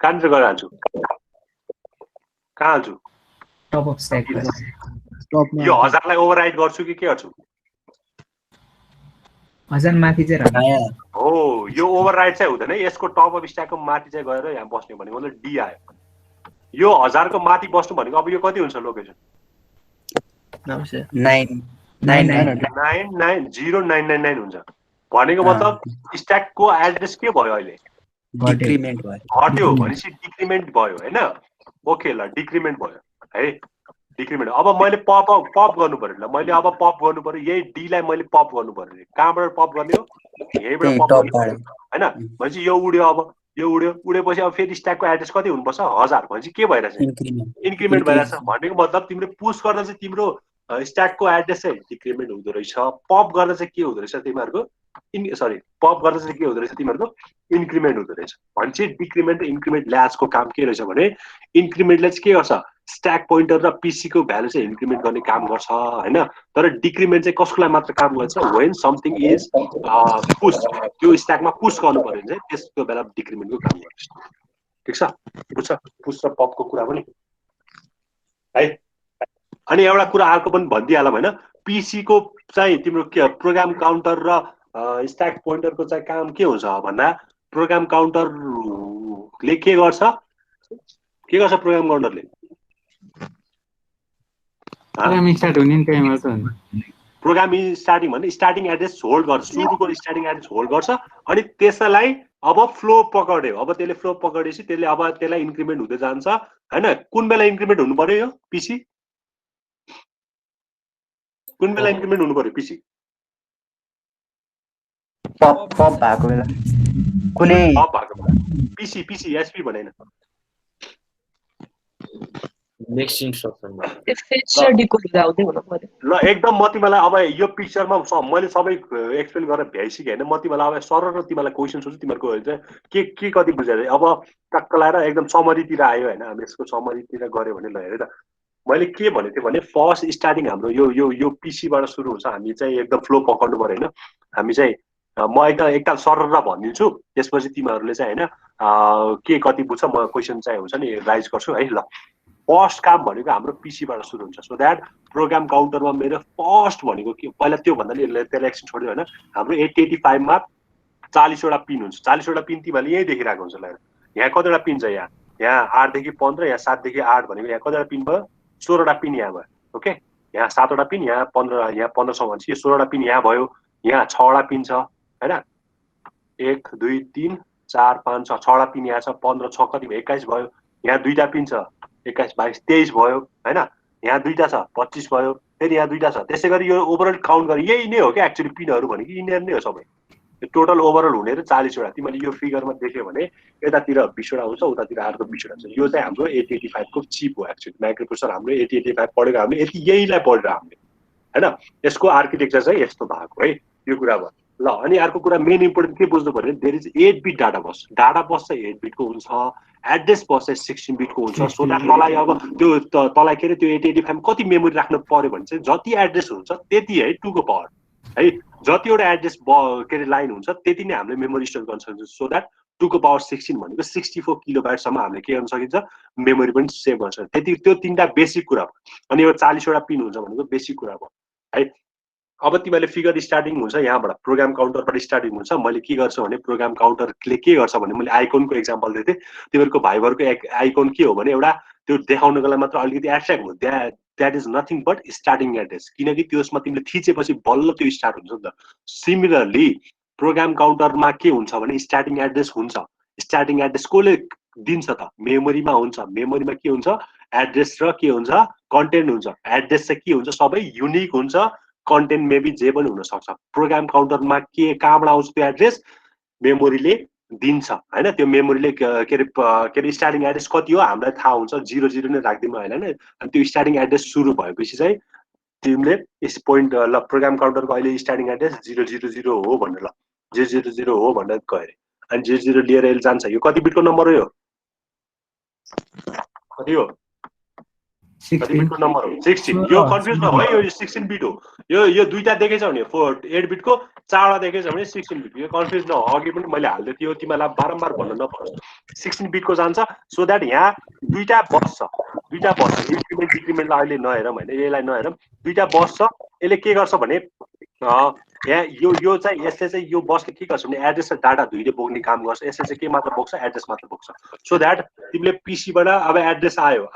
कहाँनिर गएर हाल्छु कहाँ हाल्छु टप अफ स्ट्याक यो 1000 लाई ओभरराइड गर्छु कि के गर्छु 1000 माथि चाहिँ राख्नु हो यो ओभरराइड चाहिँ हुँदैन यसको टप अफ स्ट्याकको माथि चाहिँ गएर यहाँ बस्ने भनेको मतलब डी आयो यो 1000 को माथि बस्नु भनेको अब यो कति हुन्छ लोकेसन 99099 हुन्छ भनेको मतलब स्ट्याकको एड्रेस के भयो अहिले डिक्रिमेन्ट भयो हट्यो भनेपछि डिक्रिमेन्ट भयो हैन ओके ल डिक्रिमेन्ट भयो है डिक्रिमेन्ट अब मैले पप गर्नु पर्यो ल मैले अब पप गर्नु पर्यो यही डी लाई मैले पप गर्नु पर्यो कहाँबाट पप गर्ने हो यहीबाट पप गर्नु पर्यो हैन भनेपछि यो उड्यो अब यो उडेपछि अब फेरि स्ट्याकको एड्रेस कति हुनुपर्छ 1000 भनेपछि के भइरहेछ इन्क्रिमेन्ट भइरहेछ भनेको मतलब तिम्रो पुश गर्दा चाहिँ तिम्रो स्ट्याकको एड्रेस चाहिँ डिक्रिमेन्ट हुँदो रहेछ पप गर्दा चाहिँ के हुँदो रहेछ तिमीहरूको पप गर्दा चाहिँ के हुँदो रहेछ तिमीहरूको इन्क्रिमेन्ट हुँदो रहेछ भनेपछि डिक्रिमेन्ट र इन्क्रिमेन्ट ल्याजको काम के रहेछ भने इन्क्रिमेन्टले चाहिँ के गर्छ स्ट्याक पोइन्टर र पीसी को भ्यालु चाहिँ इन्क्रिमेन्ट गर्ने काम गर्छ हैन तर डिक्रिमेन्ट चाहिँ कसको लागि मात्र काम गर्छ व्हेन समथिङ इज पुश त्यो स्ट्याकमा पुश गर्नु पर्यो भने चाहिँ त्यसको बेला डिक्रिमेन्टको काम गर्छ ठीक छ बुझ्छ पुश र पपको कुरा पनि है अनि एउटा कुरा अर्को पनि भनिदिहालौँ हैन पीसी को चाहिँ तिम्रो के प्रोग्राम काउन्टर र स्ट्याक पोइन्टरको चाहिँ काम के हुन्छ भन्दा प्रोग्राम काउन्टरले के गर्छ प्रोग्राम काउन्टरले प्रोग्राम स्टार्टिङ भन्ने स्टार्टिङ एड्रेस होल्ड गर्छ सुरुको स्टार्टिङ एड्रेस होल्ड गर्छ अनि त्यसलाई अब फ्लो पक्ड्यो अब त्यसले फ्लो पक्डेपछि त्यसले अब त्यसलाई इन्क्रिमेन्ट हुँदै जान्छ हैन कुन बेला इन्क्रिमेन्ट हुनु पर्यो यो पीसी कुन बेला इन्क्रिमेन्ट हुनु पर्यो पीसी पप भएको बेला कुनै पप भएको बेला पीसी एसपी भनेन नेक्स्ट इन्स्ट्रक्सनमा त्यो फेच र डिकोड हुँदै हुनु पर्यो ल एकदम म तिमीलाई अब यो पिक्चरमा मैले सबै एक्सप्लेन गरेर भ्याइसकेँ हैन म तिमीलाई अब सरर तिमीलाई क्वेसन सोध्छु तिमीहरुको के कति बुझायो अब टक्क लाएर एकदम समरीतिर आयो हैन हामी यसको समरीतिर गर्यो भने ल हेरे त मैले के भनेको थिएँ भने फर्स्ट स्टार्टिङ हाम्रो यो पीसीबाट सुरु हुन्छ हामी चाहिँ एकदम फ्लो पक्ड्नु पर्यो हैन हामी चाहिँ म एकताल सरर भनिदिन्छु त्यसपछि तिमीहरूले चाहिँ हैन के कति बुझ्छ म क्वेसन चाहिँ हुन्छ नि राइज गर्छु है ल फर्स्ट काम भनेको हाम्रो पीसीबाट सुरु हुन्छ सो दैट प्रोग्राम काउन्टरमा मेरो फर्स्ट भनेको के पहिला त्यो भन्दा नि त्यसलाई एकछिन छोड्यो हैन हाम्रो 8085 मा 40 वटा पिन हुन्छ 40 वटा पिन तिमीले यही देखिरहेको हुन्छ ल यहाँ कतिवटा पिन छ यहाँ 8 देखि 15 यहाँ 7 देखि 8 भनेको यहाँ कतिवटा पिन भयो 16 वटा पिन यहाँ भयो ओके यहाँ 7 वटा पिन यहाँ 15 यहाँ 15 सम्म छ यो 16 वटा पिन यहाँ भयो यहाँ 6 वटा पिन छ हैन 1 2 3 4 5 6 वटा पिन यहाँ छ 15 6 कति भयो 21 भयो यहाँ दुईटा पिन छ 21 22 23 भयो हैन यहाँ दुईटा छ 25 भयो फेरि यहाँ दुईटा छ त्यसै गरी यो ओभरअल काउन्ट गरे यही नै हो के एक्चुअली पिनहरु भनेको यिनीहरु नै हो सबै टोटल ओभरअल हुने र 40 वटा तिमीले यो फिगरमा देख्यो भने यतातिर 20 वटा हुन्छ उतातिर अर्को 20 वटा छ यो चाहिँ हाम्रो 8085 को चिप हो एक्चुअली माइक्रोप्रोसेसर हाम्रो 8085 पढेको हामीले यति यहीलाई पढेर हामीले हैन यसको आर्किटेक्चर चाहिँ यस्तो भएको है यो कुरा भयो ल अनि अर्को कुरा मेन इम्पोर्टेन्ट के बुझ्नु पर्यो there is 8 bit data bus चाहिँ 8 बिटको हुन्छ एड्रेस बस चाहिँ 16 बिटको हुन्छ सो दैट मलाई अब त्यो तलाई के रे त्यो 8085 कति मेमोरी राख्नु पर्यो भने चाहिँ जति एड्रेस हुन्छ त्यति है 2 को पावर है जति एउटा एड्रेस के रे लाइन हुन्छ त्यति नै हामीले मेमोरी स्टोर गर्न सक्छौं सो दैट 2 को पावर 16 भनेको 64 किलोबाइट सम्म हामीले के गर्न सकिन्छ मेमोरी पनि सेभ गर्न सक्छ त्यति त्यो तीनटा बेसिक कुरा हो अनि यो 40 वटा पिन हुन्छ भनेको बेसिक कुरा हो है अब तिमीले फिगर स्टार्टिङ हुन्छ यहाँबाट प्रोग्राम काउन्टरबाट स्टार्टिङ हुन्छ मैले के गर्छु भने प्रोग्राम काउन्टरले के गर्छ भने मैले आइकनको एक्जाम्पल दिए थिए तिमीहरुको भाइबरको आइकन के हो भने एउटा त्यो देखाउनको लागि मात्र अलिकति एब्स्ट्र्याक्ट हो that is nothing but starting address, किनकि त्यसमा तिमीले थिचेपछि बल्ल त्यो स्टार्ट हुन्छ नि त। सिमिलरली प्रोग्राम काउन्टरमा के हुन्छ भने स्टार्टिङ एड्रेस हुन्छ। स्टार्टिङ एड्रेस कसले दिन्छ त? मेमोरीमा हुन्छ। मेमोरीमा के हुन्छ? एड्रेस र के हुन्छ? कन्टेन्ट हुन्छ। एड्रेस चाहिँ के हुन्छ? सबै युनिक हुन्छ, कन्टेन्ट मेबी जे पनि हुनसक्छ। प्रोग्राम काउन्टरमा के कहाँबाट आउँछ त्यो एड्रेस? मेमोरीले दिन्छ हैन। त्यो मेमोरीले के अरे स्टार्टिङ एड्रेस कति हो हामीलाई थाहा हुन्छ, 00 नै राखिदिनु होइन हैन। अनि त्यो स्टार्टिङ एड्रेस सुरु भएपछि चाहिँ तिमीले यस पोइन्ट ल प्रोग्राम काउन्टरको अहिले स्टार्टिङ एड्रेस 000 हो भनेर, ल 000 हो भनेर गयो अरे। अनि 00 लिएर यसले जान्छ। यो कति बिटको नम्बर हो? यो कति हो? कति बिटको नम्बर हो? 16। यो कन्फ्युज नभयो, यो 16 बिट हो। यो दुईटा देखेछ भने 8 बिटको, चारवटा देखेछ भने 16 बिट। यो कन्फ्युज नहो, अघि पनि मैले हाल्दै थियो, तिमीलाई बारम्बार भन्न नपरोस्। 16 बिटको जान्छ, सो द्याट यहाँ दुईटा बस्छ। इन्क्रिमेन्ट डिक्रिमेन्टलाई अहिले नहेरौँ होइन, यसलाई नहेरौँ। दुईटा बस्छ। यसले के गर्छ भने यहाँ यो चाहिँ यसले चाहिँ यो बसले के गर्छ भने एड्रेस र डाटा दुईले बोक्ने काम गर्छ। यसले चाहिँ के मात्र बोक्छ? एड्रेस मात्र बोक्छ। सो द्याट तिमीले पिसीबाट अब एड्रेस आयो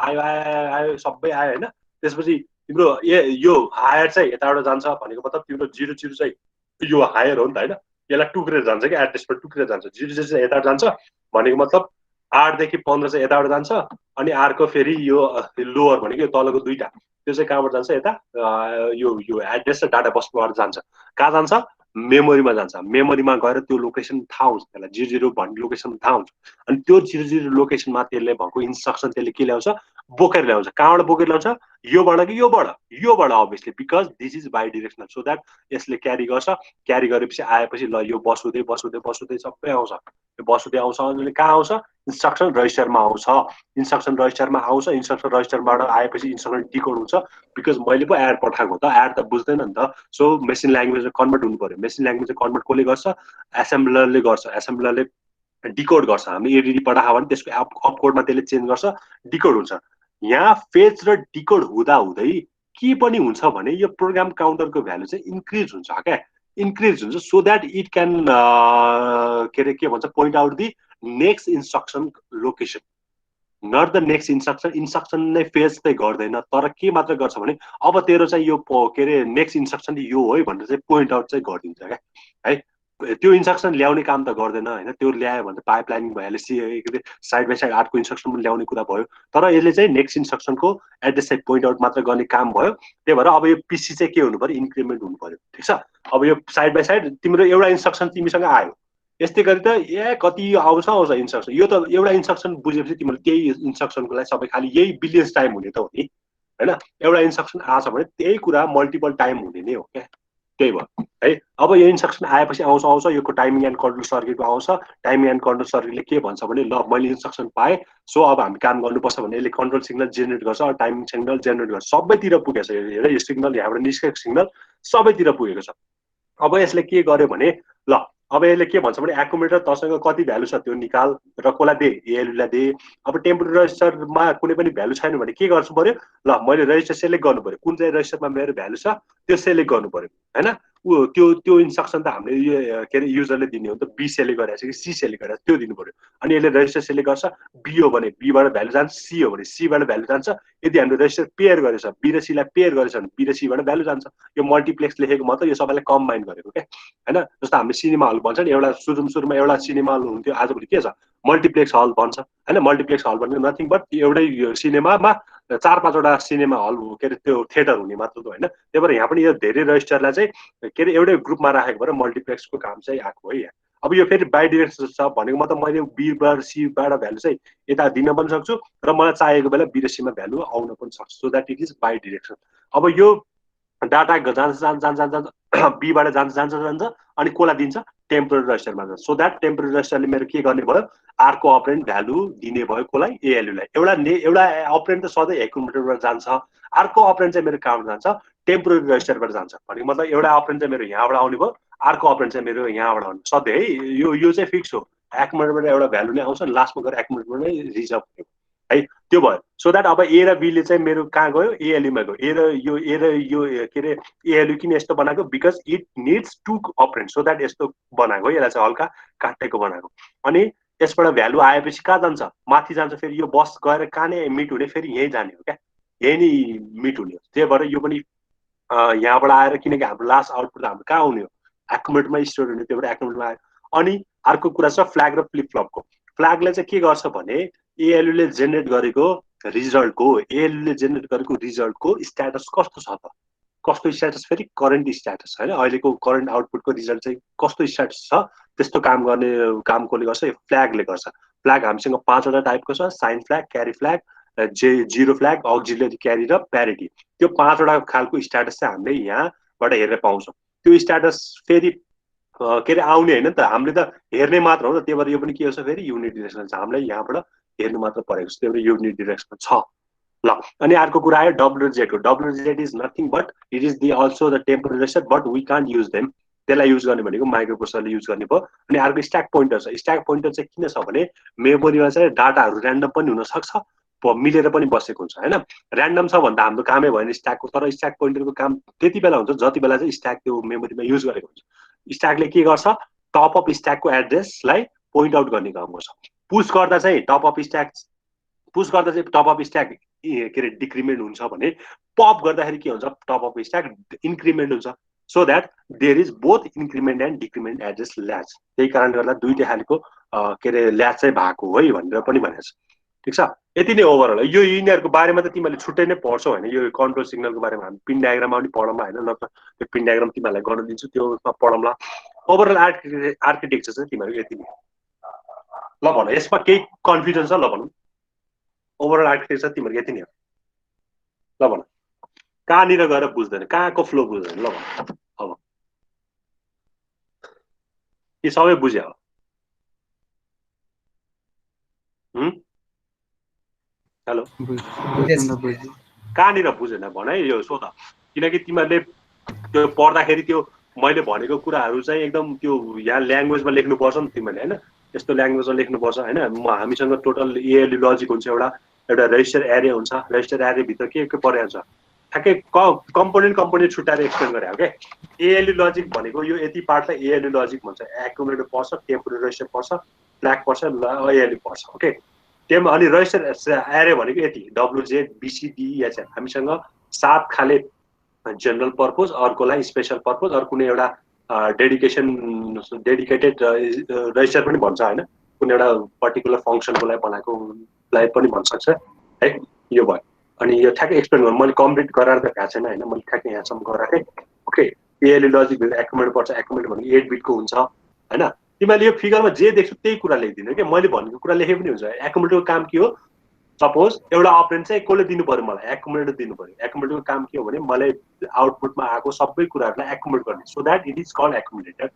सबै आयो होइन। त्यसपछि तिम्रो यो हायर चाहिँ यताबाट जान्छ भनेको मतलब तिम्रो 00 चाहिँ यो हायर हो नि त होइन। यसलाई टुक्रेर जान्छ कि एड्रेसबाट टुक्रेर जान्छ। 00 चाहिँ यताबाट जान्छ भनेको मतलब 8 देखि 15 चाहिँ यताबाट जान्छ। अनि अर्को फेरि यो लोअर भनेको यो तलको दुईटा त्यो चाहिँ कहाँबाट जान्छ? यता यो एड्रेस र डाटा बसबाट जान्छ। कहाँ जान्छ? मेमोरीमा जान्छ। मेमोरीमा गएर त्यो लोकेसन थाहा हुन्छ, त्यसलाई 00 भन्ने लोकेसन थाहा हुन्छ। अनि त्यो 00 लोकेसनमा त्यसले भएको इन्स्ट्रक्सन त्यसले के ल्याउँछ? बोकेर ल्याउँछ। कहाँबाट बोकेर ल्याउँछ? योबाट कि योबाट obviously, because this is bidirectional. So that यसले क्यारी गर्छ। क्यारी गरेपछि आएपछि ल यो बसुँदै सबै आउँछ। यो बसुँदै आउँछ। अनि कहाँ आउँछ? इन्स्ट्रक्सन रजिस्टरमा आउँछ। इन्स्ट्रक्सन रजिस्टरबाट आएपछि इन्स्ट्रक्सन डिकोड हुन्छ। बिकज मैले पो एड पठाएको त, एड त बुझ्दैन नि त। सो मेसिन ल्याङ्ग्वेजमा कन्भर्ट हुनु पर्यो। मेसिन ल्याङ्ग्वेज कन्भर्ट कसले गर्छ? एसेम्बलरले गर्छ। एसेम्बलरले डिकोड गर्छ। हामी एडिडी पठायो भने त्यसको अपकोडमा त्यसले चेन्ज गर्छ, डिकोड हुन्छ। यहाँ फेच र डिकोड हुँदै के पनि हुन्छ भने यो प्रोग्राम काउन्टरको भ्यालु चाहिँ इन्क्रिज हुन्छ क्या, इन्क्रिज हुन्छ। सो द्याट इट क्यान के भन्छ point out the next instruction location, not the next instruction नै फेज चाहिँ गर्दैन, तर के मात्र गर्छ भने अब तेरो चाहिँ यो नेक्स्ट इन्स्ट्रक्सन यो हो है भनेर चाहिँ पोइन्ट आउट चाहिँ गरिदिन्छ क्या है। त्यो इन्स्ट्रक्सन ल्याउने काम त गर्दैन होइन। त्यो ल्यायो भने त पाइप लाइनिङ भइहाल्यो, साइड बाई साइड अर्को इन्स्ट्रक्सन पनि ल्याउने कुरा भयो। तर यसले चाहिँ नेक्स्ट इन्स्ट्रक्सनको एड्रेस चाहिँ पोइन्ट आउट मात्र गर्ने काम भयो। त्यही भएर अब यो पिसी चाहिँ के हुनु पर्यो? इन्क्रिमेन्ट हुनु पर्यो। ठिक छ। अब यो साइड बाई साइड तिम्रो एउटा इन्स्ट्रक्सन तिमीसँग आयो, यस्तै गरी त कति आउँछ इन्स्ट्रक्सन। यो त एउटा इन्स्ट्रक्सन बुझेपछि तिमीले त्यही इन्स्ट्रक्सनको लागि सबै खालि यही बिलियन्स टाइम हुने त हो नि होइन। एउटा इन्स्ट्रक्सन आछ भने त्यही कुरा मल्टिपल टाइम हुने नै हो क्या। त्यही भयो है। अब यो इन्स्ट्रक्सन आएपछि आउँछ यो टाइमिङ एन्ड कन्ट्रोल सर्किटमा आउँछ। टाइमिङ एन्ड कन्ट्रोल सर्किटले के भन्छ भने ल मैले इन्स्ट्रक्सन पाएँ, सो अब हामी काम गर्नुपर्छ भने यसले कन्ट्रोल सिग्नल जेनेरेट गर्छ, टाइमिङ सिग्नल जेनेरेट गर्छ। सबैतिर पुगेको छ हेर, यो सिग्नल यहाँबाट निस्केको सिग्नल सबैतिर पुगेको छ। अब यसले के गर्यो भने ल अब यसले के भन्छ भने एकुमुलेटर तसँग कति भ्यालु छ त्यो निकाल र कसलाई दे? एएलयूलाई दे। अब टेम्पोररी रजिस्टरमा कुनै पनि भ्यालु छैन भने के गर्नु पर्यो? ल मैले रजिस्टर सेलेक्ट गर्नु पर्यो, कुन चाहिँ रजिस्टरमा मेरो भ्यालु छ त्यो सेलेक्ट गर्नु पर्यो हैन। त्यो इन्स्ट्रक्सन त हामीले यो के अरे युजरले दिने हो नि त। बी सेलेक्ट गरेछ कि सी सेलेक्ट गरेछ त्यो दिनु पर्यो। अनि यसले रजिस्टर सेलेक्ट गर्छ। बी हो भने बीबाट भ्यालु जान्छ, सी हो भने सीबाट भ्यालु जान्छ। यदि हामीले रजिस्टर पेयर गरेछ, बी र सीलाई पेयर गरेछ भने बी र सीबाट भ्यालु जान्छ। यो मल्टिप्लेक्स लेखेको मतलब यो सबैलाई कम्बाइन गरेको क्या हैन। जस्तो हामीले सिनेमा हल भन्छ नि, एउटा सुरुमा एउटा सिनेमा हल हुन्थ्यो, आजभोलि के छ मल्टिप्लेक्स हल भन्छ हैन। मल्टिप्लेक्स हल भनेको नथिङ बट एउटै सिनेमामा 4-5वटा सिनेमा हल के अरे त्यो थिएटर हुने मात्र त होइन। त्यही भएर यहाँ पनि यो धेरै रजिस्टरलाई चाहिँ के अरे एउटै ग्रुपमा राखेको भएर मल्टिप्लेक्सको काम चाहिँ आएको है यहाँ। अब यो फेरि बाई डिरेक्सन छ भनेको मतलब मैले बीबाट सीबाट भ्यालु चाहिँ यता दिन पनि सक्छु र मलाई चाहिएको बेला बी र सीमा भ्यालु आउन पनि सक्छ। So that it is by direction. अब यो डाटा जान्छ बीबाट जान्छ अनि कसलाई दिन्छ? टेम्पोररी रजिस्टरमा जान्छ। सो द्याट टेम्पोररी रजिस्टरले मेरो के गर्ने भयो? अर्को अपरेन्ट भ्यालु दिने भयो कसलाई? एएलयूलाई। एउटा अपरेन्ट त सधैँ एकुमुलेटरबाट जान्छ, अर्को अपरेन्ट चाहिँ मेरो कहाँबाट जान्छ? टेम्पोररी रजिस्टरबाट जान्छ। भनेको मतलब एउटा अपरेन्ट चाहिँ मेरो यहाँबाट आउने भयो, अर्को अपरेन्ट चाहिँ मेरो यहाँबाट आउने सधैँ है। यो चाहिँ फिक्स हो। एकुमुलेटरबाट एउटा भ्यालु नै आउँछ, लास्टमा गएर एकुमुलेटरबाट नै रिजर्भ भयो है। त्यो भयो। सो द्याट अब ए र बीले चाहिँ मेरो कहाँ गयो? एएलयूमा गयो। ए र यो के अरे एएलयू किन यस्तो बनाएको? Because it needs 2 operand. So that यस्तो बनाएको, यसलाई चाहिँ हल्का काटेको बनाएको। अनि यसबाट भ्यालु आएपछि कहाँ जान्छ? माथि जान्छ। फेरि यो बस गएर कहाँ नै मिट हुने? फेरि यहीँ जाने हो क्या यही नै मिट हुने हो। त्यही भएर यो पनि यहाँबाट आएर, किनकि हाम्रो लास्ट आउटपुट हाम्रो कहाँ आउने हो, एक्युमुलेटरमा स्टोर हुने, त्यही भएर एक्युमुलेटमा आयो। अनि अर्को कुरा छ फ्ल्याग र फ्लिप फ्लपको। फ्ल्यागले चाहिँ के गर्छ भने एएलयूले जेनेरेट गरेको रिजल्टको, एएलयूले जेनेरेट गरेको रिजल्टको स्ट्याटस कस्तो छ त, कस्तो स्ट्याटस, फेरि करेन्ट स्ट्याटस होइन, अहिलेको करेन्ट आउटपुटको रिजल्ट चाहिँ कस्तो स्ट्याटस छ, त्यस्तो काम गर्ने काम कसले गर्छ, यो फ्ल्यागले गर्छ। फ्ल्याग हामीसँग 5वटा टाइपको छ, साइन फ्ल्याग, क्यारी फ्ल्याग, जिरो फ्ल्याग, अक्जिलरी क्यारी र प्यारिटी। त्यो 5वटा खालको स्ट्याटस चाहिँ हामीले यहाँबाट हेर्न पाउँछौँ। त्यो स्ट्याटस फेरि के अरे आउने होइन नि त, हामीले त हेर्ने मात्र हो नि त। त्यही भएर यो पनि के छ फेरि युनिट डिरेक्सन छ, हामीलाई यहाँबाट हेर्नु मात्र परेको छ, त्यही भएर युनिट डिरेक्सन छ। ल अनि अर्को कुरा आयो WZ को। WZ is nothing but it is the also the temporary register, but we can't use them. त्यसलाई युज गर्ने भनेको माइक्रो प्रोसेसरले युज गर्ने भयो। अनि अर्को स्ट्याक पोइन्टर छ। स्ट्याक पोइन्टर चाहिँ किन छ भने मेमोरीमा चाहिँ डाटाहरू ऱ्यान्डम पनि हुनसक्छ, मिलेर पनि बसेको हुन्छ होइन। ऱ्यान्डम छ भन्दा हाम्रो कामै भयो नि स्ट्याकको, तर स्ट्याक पोइन्टरको काम त्यति बेला हुन्छ जति बेला चाहिँ स्ट्याक त्यो मेमोरीमा युज गरेको हुन्छ। स्ट्याकले के गर्छ, टप अफ स्ट्याकको एड्रेसलाई पोइन्ट आउट गर्ने काम गर्छ। पुस गर्दा चाहिँ टप अफ स्ट्याक, पुस गर्दा चाहिँ टप अफ स्ट्याक के अरे डिक्रिमेन्ट हुन्छ भने, पप गर्दाखेरि के हुन्छ, टप अफ स्ट्याक इन्क्रिमेन्ट हुन्छ। So that there is both increment and decrement address latch. त्यही कारणले गर्दा दुईटै खालको के अरे ल्याच चाहिँ भएको है भनेर पनि भनेको छ। ठिक छ, यति नै ओभरअल। यो यिनीहरूको बारेमा त तिमीहरूले छुट्टै नै पढ्छौ होइन, यो कन्ट्रोल सिग्नलको बारेमा हामी पिन डायग्राममा पनि पढौँला होइन, नत्र त्यो पिन डायग्राम तिमीहरूलाई गर्न दिन्छु, त्यो पढौँला। ओभरअल आर्किटेक्चर चाहिँ तिमीहरूको यति नै। ल भन, यसमा केही कन्फ्युजन छ? ल भनौँ, ओभरअल आर्किटेक्चर तिमीहरूको यति नै हो। ल भन, कहाँनिर गएर बुझ्दैन, कहाँको फ्लो बुझ्दैन? ल भन अब, यो सबै बुझ्यो हो? हेलो, कहाँनिर बुझेन भन है, यो सोध। किनकि तिमीहरूले त्यो पढ्दाखेरि त्यो मैले भनेको कुराहरू चाहिँ एकदम त्यो यहाँ ल्याङ्ग्वेजमा लेख्नुपर्छ नि तिमीहरूले होइन, यस्तो ल्याङ्ग्वेजमा लेख्नुपर्छ होइन। हामीसँग टोटल एएलयू लजिक हुन्छ, एउटा रेजिस्टर एरे हुन्छ, रेजिस्टर एरेभित्र के परेको हुन्छ, ठ्याक्कै कम्पोनेन्ट छुट्याएर एक्सप्लेन गरे हो क्या। एएलयू लजिक भनेको यो यति पार्टलाई एएलयू लजिक भन्छ। एक्युमुलेटर पर्छ, टेम्पोररी रेजिस्टर पर्छ, फ्ल्याग पर्छ, एएलयू पर्छ। ओके, अनि रेजिस्टर एरे भनेको यति, WZ BCDEHF। हामीसँग 7 खाले जेनरल पर्पज, अर्कोलाई स्पेसल पर्पज, अरू कुनै एउटा डेडिकेटेड रेजिस्टर पनि भन्छ होइन, कुनै एउटा पर्टिकुलर फङ्सनको लागि बनाएकोलाई पनि भन्न सक्छ है। यो भयो। अनि यो ठ्याक्कै एक्सप्लेन गर्नु मैले कम्प्लिट गराएर त भएको छैन होइन, मैले ठ्याक्कै यहाँसम्म गराएँ। ओके, एएलयू लजिक एक्युमुलेटर पर्छ, एक्युमुलेटर भनेको 8 बिटको हुन्छ होइन। तिमीहरूले यो फिगरमा जे देख्छौ त्यही कुरा लेखिदिनु क्या, मैले भनेको कुरा लेखे पनि हुन्छ। एक्युमुलेटरको काम के हो, सपोज एउटा अपरेन्ड चाहिँ कसले दिनु पर्यो, मलाई एक्युमुलेटर दिनु पर्यो। एक्युमुलेटरको काम के हो भने मलाई आउटपुटमा आएको सबै कुराहरूलाई एक्युमुलेट गर्ने, so that it is called accumulator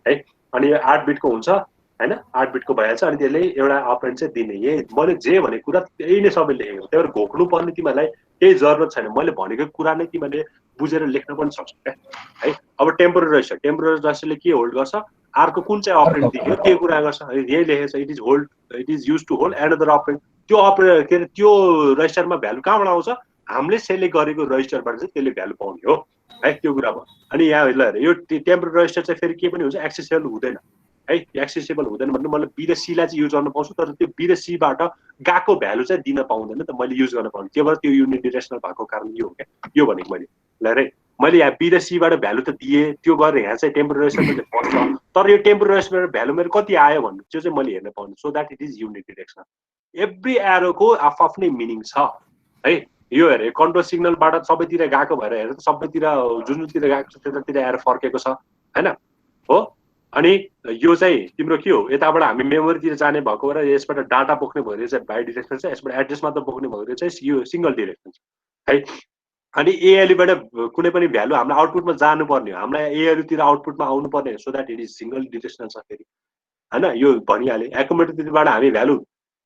है। अनि यो 8 बिटको हुन्छ होइन, 8 बिटको भइहाल्छ। अनि त्यसले एउटा अपरेन्ड चाहिँ दिने, यही मैले जे भनेको कुरा त्यही नै सबै लेखेको। त्यही भएर घोक्नु पर्ने तिमीहरूलाई केही जरुरत छैन, मैले भनेको कुरा नै तिमीहरूले बुझेर लेख्न पनि सक्छौ क्या है। अब टेम्पोररी रेजिस्टरले के होल्ड गर्छ, अर्को कुन चाहिँ अपरेन्ड दियो के कुरा गर्छ, यही लेखेको छ, it is use to hold another operand. त्यो के अरे त्यो रेजिस्टरमा भ्यालु कहाँबाट आउँछ, हामीले सेलेक्ट गरेको रेजिस्टरबाट चाहिँ त्यसले भ्यालु पाउने हो है, त्यो कुरा भयो। अनि यहाँ ल यो टेम्पोररी रेजिस्टर चाहिँ फेरि के पनि हुन्छ, एक्सेसिबल हुँदैन है। एक्सेसिबल हुँदैन भने मैले B र C लाई चाहिँ युज गर्न पाउँछु, तर त्यो B र C बाट गएको भ्यालु चाहिँ दिन पाउँदैन त, मैले युज गर्न पाउँछु। त्यही भएर त्यो युनिट डिरेक्सनल भएको कारण यो हो क्या, यो भनेको मैले ल रे। मैले यहाँ B र C बाट भ्यालु त दिएँ, त्यो गरेर यहाँ चाहिँ टेम्पोररी रेजिस्टरले पर्छ, तर यो टेम्पोररी रेजिस्टरबाट भ्यालु मेरो कति आयो भन्नु त्यो चाहिँ मैले हेर्न पाउँछु। So that it is unidirectional. Every एरोको आफ्नै मिनिङ छ है। यो हेरे कन्ट्रोल सिग्नलबाट सबैतिर गएको भएर हेर, सबैतिर जुनतिर गएको छ त्यतातिर एरो फर्केको छ होइन हो। अनि यो चाहिँ तिम्रो के हो, यताबाट हामी मेमोरीतिर जाने भएको र यसबाट डाटा बोक्ने भयो चाहिँ बाइ डिरेक्सन छ, यसबाट एड्रेस मात्र बोक्ने भयो चाहिँ यो सिङ्गल डिरेक्सन छ है। अनि एएलयूबाट कुनै पनि भ्यालु हाम्रो आउटपुटमा जानुपर्ने हो, हामीलाई एएलयूतिर आउटपुटमा आउनुपर्ने हो, so that it is single directional छ फेरि होइन। यो भनिहालेँ एक्युमुलेटरबाट हामी भ्यालु,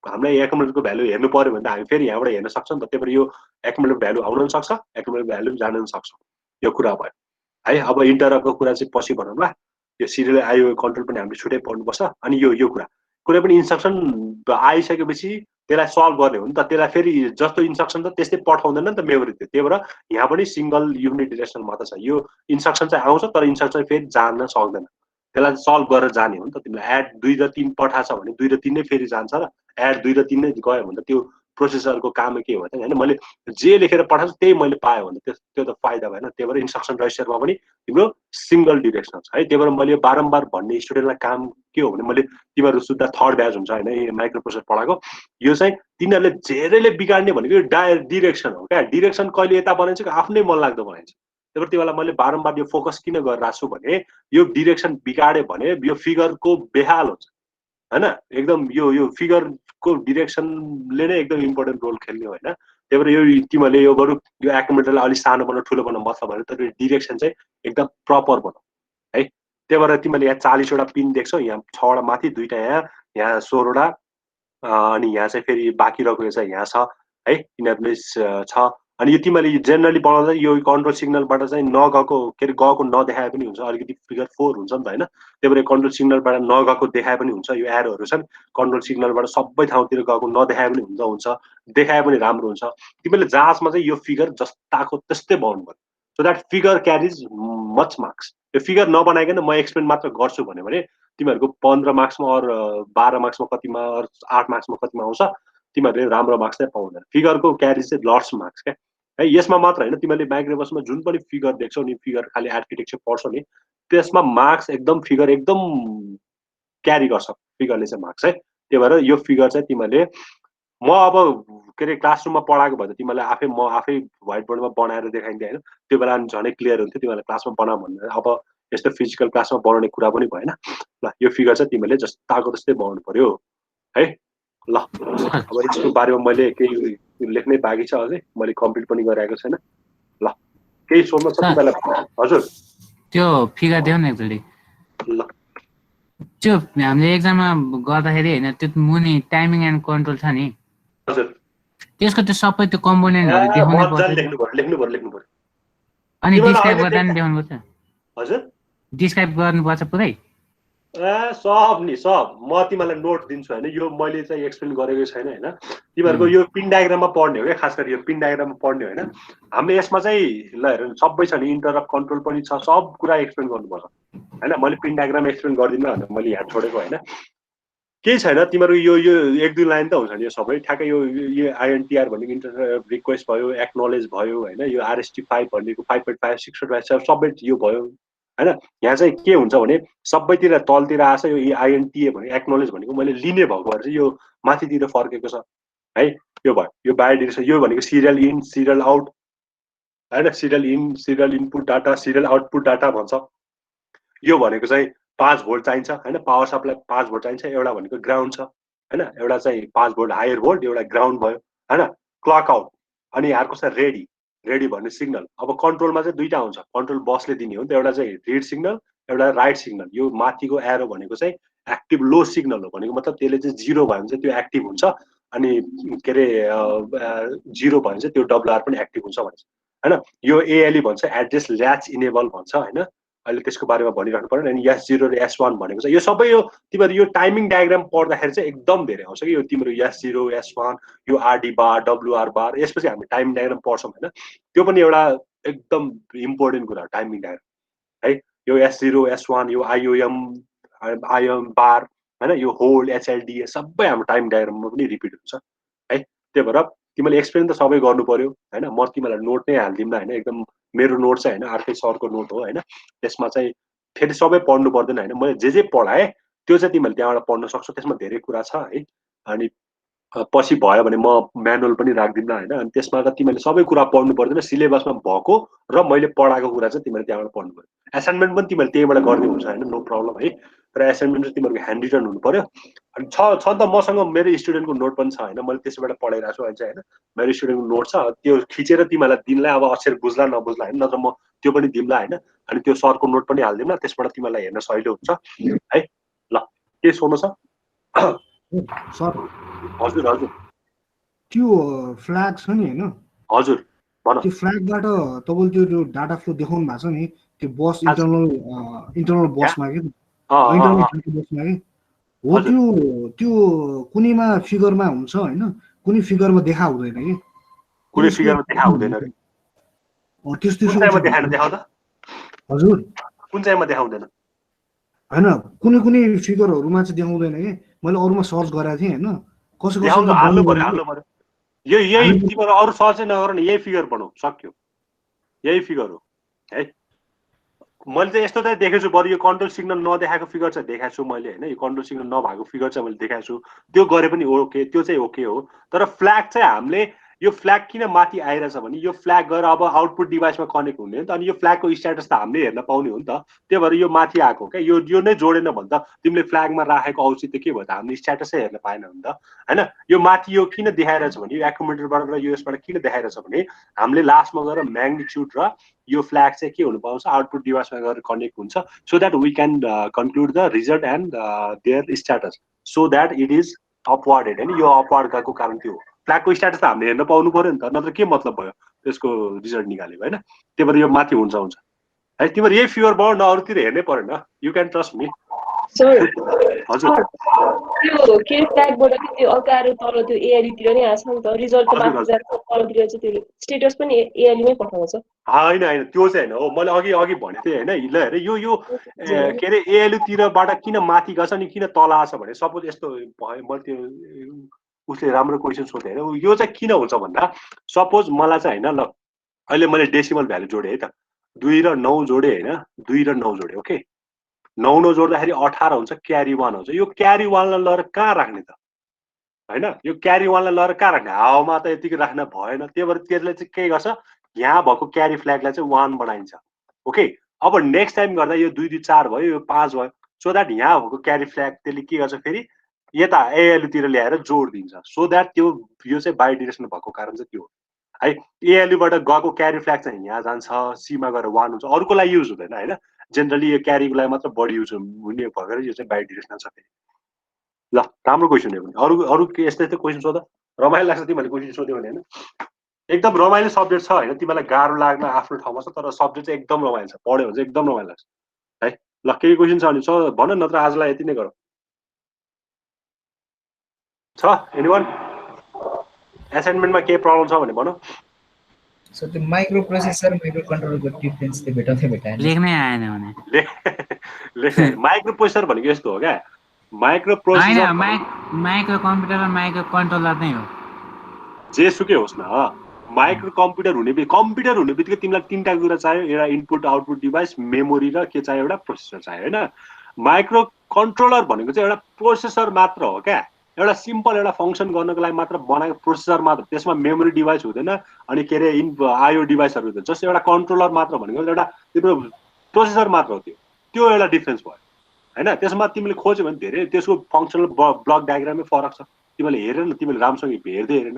हामीलाई एक्युमुलेटरको भ्यालु हेर्नु पर्यो भने त हामी फेरि यहाँबाट हेर्न सक्छौँ नि त। त्यही भएर यो एक्युमुलेटर भ्यालु आउन पनि सक्छ, एक्युमुलेटर भ्यालु जान पनि सक्छ, यो कुरा भयो है। अब इन्टरप्टको कुरा चाहिँ पछि भनौँला, यो सिरियल आइओ कन्ट्रोल पनि हामीले छुट्टै पढ्नुपर्छ। अनि यो कुरा कुनै पनि इन्स्ट्रक्सन आइसकेपछि त्यसलाई सल्भ गर्ने हो नि त, त्यसलाई फेरि जस्तो इन्स्ट्रक्सन त त्यस्तै पठाउँदैन नि त मेमोरीतिर। त्यही भएर यहाँ पनि सिङ्गल युनिट डिरेक्सनल मात्र छ। यो इन्स्ट्रक्सन चाहिँ आउँछ तर इन्स्ट्रक्सन फेरि जान सक्दैन, त्यसलाई सल्भ गरेर जाने हो नि त। तिमीलाई एड 2 र 3 पठाएको छ भने 2 र 3 नै फेरि जान्छ र एड 2 र 3 नै गयो भने त त्यो प्रोसेसरको काम के हो त हैन मैले जे लेखेर पठाउँछु त्यही मैले पाएँ भने त्यो त फाइदा भएन त्यही भएर इन्स्ट्रक्सन रजिस्टरमा पनि तिम्रो सिंगल डिरेक्सन छ है त्यही भएर मैले बारम्बार भन्ने स्टुडेन्टलाई काम के हो भने मैले तिमीहरू सुत्दा थर्ड ब्याच हुन्छ हैन माइक्रो प्रोसेसर पढाएको यो चाहिँ तिनीहरूले धेरैले बिगाड्ने भनेको यो डिरेक्सन हो क्या डिरेक्सन कहिले यता बनाइन्छ आफ्नै मन लाग्दो बनाइन्छ त्यही भएर तिमीलाई मैले बारम्बार यो फोकस किन गरिरहेको छु भने यो डिरेक्सन बिगाड्यो भने यो फिगरको बेहाल हुन्छ हैन एकदम यो फिगरको डिरेक्सनले नै एकदम इम्पोर्टेन्ट रोल खेल्ने हो हैन त्यही भएर यो तिमीहरूले यो बरु यो एक्युमुलेटरलाई अलिक सानो बनाऊ ठुलो बनाऊ मतलब भने तर डिरेक्सन चाहिँ एकदम प्रपर बनाऊ है त्यही भएर तिमीले यहाँ 40 वटा पिन देख्छौ यहाँ 6 वटा माथि 2टा यहाँ 16 वटा अनि यहाँ चाहिँ फेरि बाँकी रहेको चाहिँ यहाँ छ है यिनीहरूले छ अनि यो तिमीले जेनरली बनाउँदा यो कन्ट्रोल सिग्नलबाट चाहिँ नगएको के अरे गएको नदेखाए पनि हुन्छ अलिकति फिगर 4 हुन्छ नि त हैन त्यही भएर कन्ट्रोल सिग्नलबाट नगएको देखाए पनि हुन्छ यो एरोहरू छन् कन्ट्रोल सिग्नलबाट सबै ठाउँतिर गएको नदेखाए पनि हुन्छ देखाए पनि राम्रो हुन्छ तिमीले जाँचमा चाहिँ यो फिगर जस्ताको त्यस्तै बनाउनु पर्यो so that figure क्यारिज much marks यो फिगर नबनाइकन म एक्सप्लेन मात्र गर्छु भने तिमीहरूको 15 मार्क्समा अर 12 मार्क्समा कतिमा अर 8 मार्क्समा कतिमा आउँछ तिमीहरूले राम्रो मार्क्स नै पाउँदैन फिगरको क्यारिज चाहिँ लट्स मार्क्स क्या है यसमा मात्र हैन तिमीले माइक्रोबसमा जुन पनि फिगर देख्छौ नि फिगर खाली आर्किटेक्चर पढ्छौ नि त्यसमा मार्क्स एकदम फिगर एकदम क्यारी गर्छ फिगरले चाहिँ मार्क्स है त्यही भएर यो फिगर चाहिँ तिमीले म अब के अरे क्लासरुममा पढाएको भए त तिमीलाई म आफै व्हाइट बोर्डमा बनाएर देखाइदिएँ हैन त्यो बेला झनै क्लियर हुन्थ्यो तिमीलाई क्लासमा बना भन्ने अब यस्तो फिजिकल क्लासमा बनाउने कुरा पनि भएन ल यो फिगर चाहिँ तिमीले जस्ताको त्यस्तै बनाउनु पर्यो है ल अब यसको बारेमा मैले केही लेख्नै बाँकी छ अझै मैले कम्प्लिट पनि गरिरहेको छैन ल केही सोध्नु छ तिमीलाई हजुर त्यो फिगर देऊ न एकचोटि ल त्यो हामीले एक्जाममा गर्दाखेरि हैन त्यो मुनि टाइमिङ एन्ड कन्ट्रोल छ नि हजुर त्यसको त्यो सबै त्यो कम्पोनेन्टहरु देखाउनु पर्छ लेख्नु पर्यो अनि डिस्क्राइब गर्दा नि देखाउनु पर्छ हजुर डिस्क्राइब गर्नुपर्छ पुरै सब म तिमीलाई नोट दिन्छु हैन यो मैले चाहिँ एक्सप्लेन गरेको छैन हैन तिमीहरूको यो पिन डायग्राममा पढ्ने हो क्या खास गरी यो पिन डायग्राममा पढ्ने हैन हामीले यसमा चाहिँ ल हेर सबै छ नि इन्टरप्ट कन्ट्रोल पनि छ सब कुरा एक्सप्लेन गर्नुपर्छ हैन मैले पिन डायग्राम एक्सप्लेन गर्दिनँ भनेर मैले यहाँ छोडेको हैन केही छैन तिमीहरू यो 1-2 लाइन त हुन्छ नि यो सबै ठ्याक्कै यो आइएनटीआर भनेको इन्टर रिक्वेस्ट भयो एक्नोलेज भयो हैन यो आरएसटी 5 भनेको 5.5 6.5 सबै यो भयो हैन यहाँ चाहिँ के हुन्छ भने सबैतिर तलतिर आछ यो आइएनटीए भनेको एक्नोलेज भनेको मैले लिने भएको भएर चाहिँ यो माथितिर फर्केको छ है यो भयो यो बायोडिरेक्सन यो भनेको सिरियल इन सिरियल आउट हैन serial in serial input data serial output data भन्छ यो भनेको चाहिँ 5 भोल्ट चाहिन्छ हैन पावर सप्लाई 5 भोल्ट चाहिन्छ एउटा भनेको ग्राउन्ड छ हैन एउटा चाहिँ 5 भोल्ट हायर भोल्ट एउटा ग्राउन्ड भयो हैन क्लक आउट अनि अर्को छ रेडी भन्ने सिग्नल अब कन्ट्रोलमा चाहिँ दुईटा हुन्छ कन्ट्रोल बसले दिने हो नि त एउटा चाहिँ रिड सिग्नल एउटा राइट सिग्नल यो माथिको एरो भनेको चाहिँ एक्टिभ लो सिग्नल हो भनेको मतलब त्यसले चाहिँ 0 भयो भने चाहिँ त्यो एक्टिभ हुन्छ अनि के अरे 0 भयो भने चाहिँ त्यो डब्लुआर पनि एक्टिभ हुन्छ भन्छ हैन यो एएलई भन्छ एड्रेस ल्याच इनेबल भन्छ हैन अहिले त्यसको बारेमा भनिराख्नु पर्यो अनि S0 र S1 भनेको चाहिँ यो सबै यो तिमीहरू यो टाइमिङ डायग्राम पढ्दाखेरि चाहिँ एकदम धेरै आउँछ कि यो तिम्रो S0 S1 यो आरडी बार डब्लुआर बार यसपछि हामी टाइमिङ डायग्राम पढ्छौँ हैन त्यो पनि एउटा एकदम इम्पोर्टेन्ट कुरा हो टाइमिङ डायग्राम है यो S0 S1 यो आइएम बार हैन यो होल्ड एचएलडी सबै हाम्रो टाइम डायग्राममा पनि रिपिट हुन्छ है त्यही भएर तिमीले एक्सप्लेन त सबै गर्नु पर्यो हैन म तिमीलाई नोट नै हाल्दिनँ हैन एकदम मेरो नोट चाहिँ हैन अर्कै सरको नोट हो हैन त्यसमा चाहिँ फेरि सबै पढ्नु पर्दैन हैन मैले जे पढाएँ त्यो चाहिँ तिमीले त्यहाँबाट पढ्न सक्छौ त्यसमा धेरै कुरा छ है अनि पछि भयो भने म म्यानुअल पनि राख्दिनँ हैन अनि त्यसमा त तिमीले सबै कुरा पढ्नु पर्दैन सिलेबसमा भएको र मैले पढाएको कुरा चाहिँ तिमीले त्यहाँबाट पढ्नु पर्यो असाइनमेन्ट पनि तिमीले त्यहीबाट गर्ने हुन्छ हैन नो प्रब्लम है तर असाइनमेन्ट चाहिँ तिमीहरूको ह्यान्ड रिटन हुनु पर्यो अनि छ त मसँग मेरो स्टुडेन्टको नोट पनि छ हैन मैले त्यसबाट पढाइरहेको छु अहिले चाहिँ हैन मेरो स्टुडेन्टको नोट छ त्यो खिचेर तिमीलाई दिनलाई अब अक्षर बुझ्ला नबुझ्ला हैन नत्र म त्यो पनि दिम्ला हैन अनि त्यो सरको नोट पनि हाल्दिनँ त्यसबाट तिमीलाई हेर्न सजिलो हुन्छ है ल के सोध्नु छ सर हजुर हजुर त्यो फ्ल्याग छ नि हैन हजुर भन त्यो फ्ल्यागबाट तपाईले त्यो डाटा फ्लो देखाउनु भएको छ नि त्यो बस इन्टरनल बसमा के इन्टरनल बसमा के हो त्यो कुनैमा फिगरमा हुन्छ हैन कुनै फिगरमा देखा हुँदैन के कुनै फिगरमा देखा हुँदैन रे त्यस्तो कुन चाहिँमा देखाएन देखाउँदा हजुर कुन चाहिँमा देखाउँदैन हैन कुनै फिगरहरुमा चाहिँ देखाउँदैन के मैले अरुमा सर्च गरेको थिएँ हैन कसो हाल्नु पर्यो यही तिमीहरू अरू सर्च नगर न, यही फिगर बनाऊ, सक्यो, यही फिगर हो है। मैले चाहिँ यस्तो चाहिँ देखेको छु, बरु यो कन्ट्रोल सिग्नल नदेखाएको फिगर चाहिँ देखाएको छु मैले होइन, यो कन्ट्रोल सिग्नल नभएको फिगर चाहिँ मैले देखाएको छु, त्यो गरे पनि ओके, त्यो चाहिँ ओके हो। तर फ्ल्याग चाहिँ हामीले यो फ्ल्याग किन माथि आइरहेछ भने यो फ्ल्याग गएर अब आउटपुट डिभाइसमा कनेक्ट हुने हो नि त, अनि यो फ्ल्यागको स्ट्याटस त हामीले हेर्न पाउने हो नि त, त्यही भएर यो माथि आएको क्या, यो नै जोडेन भने त तिमीले फ्ल्यागमा राखेको औचित्य के भयो त, हामीले स्ट्याटसै हेर्न पाएन नि त होइन। यो माथि यो किन देखाइरहेछ भने यो एक्युमुलेटरबाट र युएसबाट किन देखाइरहेछ भने हामीले लास्टमा गएर म्याग्निट्युड र यो फ्ल्याग चाहिँ के हुनु पाउँछ, आउटपुट डिभाइसमा गएर कनेक्ट हुन्छ, so that we can conclude the result and their status, so that it is upwarded होइन। यो अपवार्ड गएको कारण त्यो हो, फ्ल्यागको स्ट्याटस त हामीले हेर्न पाउनु पर्यो नि त, नत्र के मतलब भयो त्यसको रिजल्ट निकालेको होइन। त्यही भएर यो माथि हुन्छ है, तिमीहरू यही फिगर बनाउ न, अरूतिर हेर्नै परेन, you can trust me. Sir हजुर त्यो के फ्ल्यागबाट चाहिँ त्यो अगाडि तल त्यो एआरईतिर नै आछ नि त, रिजल्ट त माथि जान्छ, तलतिर चाहिँ त्यो स्टेटस पनि एआरईमै पठाउँछ। होइन त्यो चाहिँ होइन हो, मैले अघि भनेको थिएँ होइन। ल हेर यो के अरे एएलयूतिरबाट किन माथि गछ अनि किन तल आछ भने सपोज यस्तो भयो, मैले त्यो उसले राम्रो क्वेसन सोधेँ होइन, यो चाहिँ किन हुन्छ भन्दा सपोज मलाई चाहिँ होइन, ल अहिले मैले डेसिमल भ्यालु जोडेँ है त, 2 र 9 जोडेँ होइन, 2 र 9 जोडेँ ओके, 9 जोड्दाखेरि 18 हुन्छ, क्यारी 1 हुन्छ। यो क्यारी 1लाई लगेर कहाँ राख्ने त होइन, यो क्यारी 1लाई लगेर कहाँ राख्ने, हावामा त यतिकै राख्न भएन, त्यही भएर त्यसले चाहिँ के गर्छ, यहाँ भएको क्यारी फ्ल्यागलाई चाहिँ 1 बनाइन्छ ओके। अब नेक्स्ट टाइम गर्दा यो 2 2 4 भयो, यो 5 भयो, सो द्याट यहाँ भएको क्यारी फ्ल्याग त्यसले के गर्छ फेरि यता एएलयूतिर ल्याएर जोड दिन्छ, सो द्याट त्यो यो चाहिँ बाई डिरेक्सन भएको कारण चाहिँ त्यो हो है। एएलयूबाट गएको क्यारी फ्ल्याग चाहिँ यहाँ जान्छ, सीमा गएर 1 हुन्छ, अरूको लागि युज हुँदैन होइन, जेनरली यो क्यारीको लागि मात्र बढी युज हुने भएर यो चाहिँ बाई डिरेक्सनल छ फेरि। ल राम्रो क्वेसन हो भने अरू के यस्तै क्वेसन सोध, रमाइलो लाग्छ तिमीहरूले क्वेसन सोध्यो भने होइन। एकदम रमाइलो सब्जेक्ट छ होइन, तिमीलाई गाह्रो लाग्न आफ्नो ठाउँमा छ, तर सब्जेक्ट चाहिँ एकदम रमाइलो छ, पढ्यो भने चाहिँ एकदम रमाइलो लाग्छ है। ल केही क्वेसन छ भने भन, नत्र आजलाई यति नै गरौँ। छ एनीवन एसाइनमेन्टमा केही प्रब्लम छ भने भनौँ। सो त्यो माइक्रो प्रोसेसर माइक्रो कन्ट्रोलरको डिफरेन्स चाहिँ भेटाएन, लेख्नै आएन भने माइक्रो प्रोसेसर भनेको यस्तो हो क्या, माइक्रो होइन, प्रोसेसर माइक्रो कम्प्युटर र माइक्रो कन्ट्रोलर नै हो, जेसुकै होस् न। माइक्रो कम्प्युटर हुने बित्तिकै तिमीलाई 3टा कुरा चाहियो, एउटा इनपुट आउटपुट डिभाइस, मेमोरी र के चाहियो, एउटा प्रोसेसर चाहियो होइन। माइक्रो कन्ट्रोलर भनेको चाहिँ एउटा प्रोसेसर मात्र हो क्या, एउटा सिम्पल एउटा फङ्सन गर्नको लागि मात्र बनाएको प्रोसेसर मात्र, त्यसमा मेमोरी डिभाइस हुँदैन अनि के अरे आइओ डिभाइसहरू हुँदैन। जस्तै एउटा कन्ट्रोलर मात्र भनेको एउटा तिम्रो प्रोसेसर मात्र हो, त्यो एउटा डिफ्रेन्स भयो होइन। त्यसमा तिमीले खोज्यो भने धेरै त्यसको फङ्सनल ब्लक डायग्रामै फरक छ, तिमीले हेरेन, तिमीले राम्रोसँग हेर्दै हेरेन,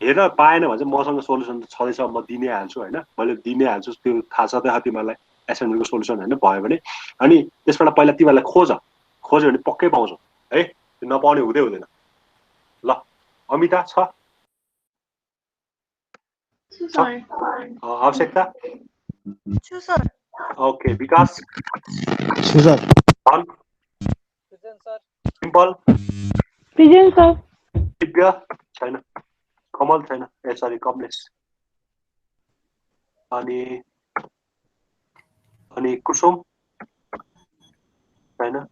हेरेर पाएन भने चाहिँ मसँग सोल्युसन त छँदैछ, म दिनै हाल्छु होइन, मैले दिनै हाल्छु, त्यो थाहा छ त तिमीहरूलाई एसाइनमेन्टको सोल्युसन होइन भयो भने। अनि त्यसबाट पहिला तिमीहरूलाई खोज्यो भने पक्कै पाउँछौ है, नपाउने हुँदैन। ल अमिता छ आवश्यकता? ओके विकास सिम्पल दिव्य छैन, कमल छैन, ए सरी कमलेश, अनि कुसुम छैन,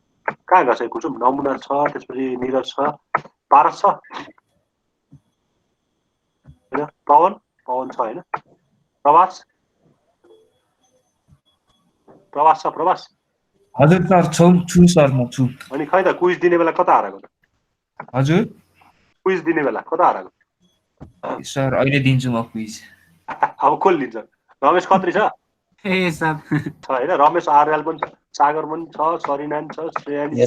कहाँ गएको छ कुसुम? नमुना छ, त्यसपछि निरज छ, पारस छ होइन, पवन छ होइन, प्रवास छ, प्रवास हजुर सर छु सर, म छु। अनि खै त क्विज दिने बेला कता हराएको त? हजुर क्विज दिने बेला कता हराएको सर? अहिले दिन्छु म क्विज। अब कसले लिन्छ? रमेश खत्री छ ए सर होइन, रमेश आर्याल पनि छ, सागर पनि छ, सरिनान छ, श्रेयानी छ,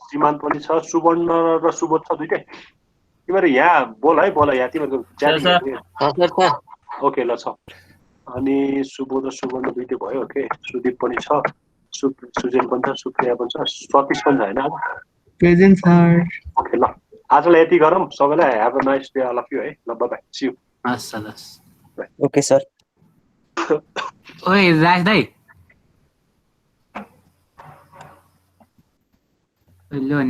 श्रीमान पनि छ, सुवर्ण र सुबोध छ, दुइटै। तिमीहरू यहाँ बोल यहाँ तिमीहरूको ओके ल छ। अनि सुबोध र सुवर्ण दुइटै भयो ओके, सुदीप पनि छ, सुजेन पनि छ, सुप्रिया पनि छ, सतीश पनि छ होइन प्रेजेन्ट सर। ओके ल आजलाई यति गरौँ, सबैलाई have a nice day all of you है, ल बाइ बाइ, सी यु। हस् ओके सर। ओइ राज दाइ, लो नि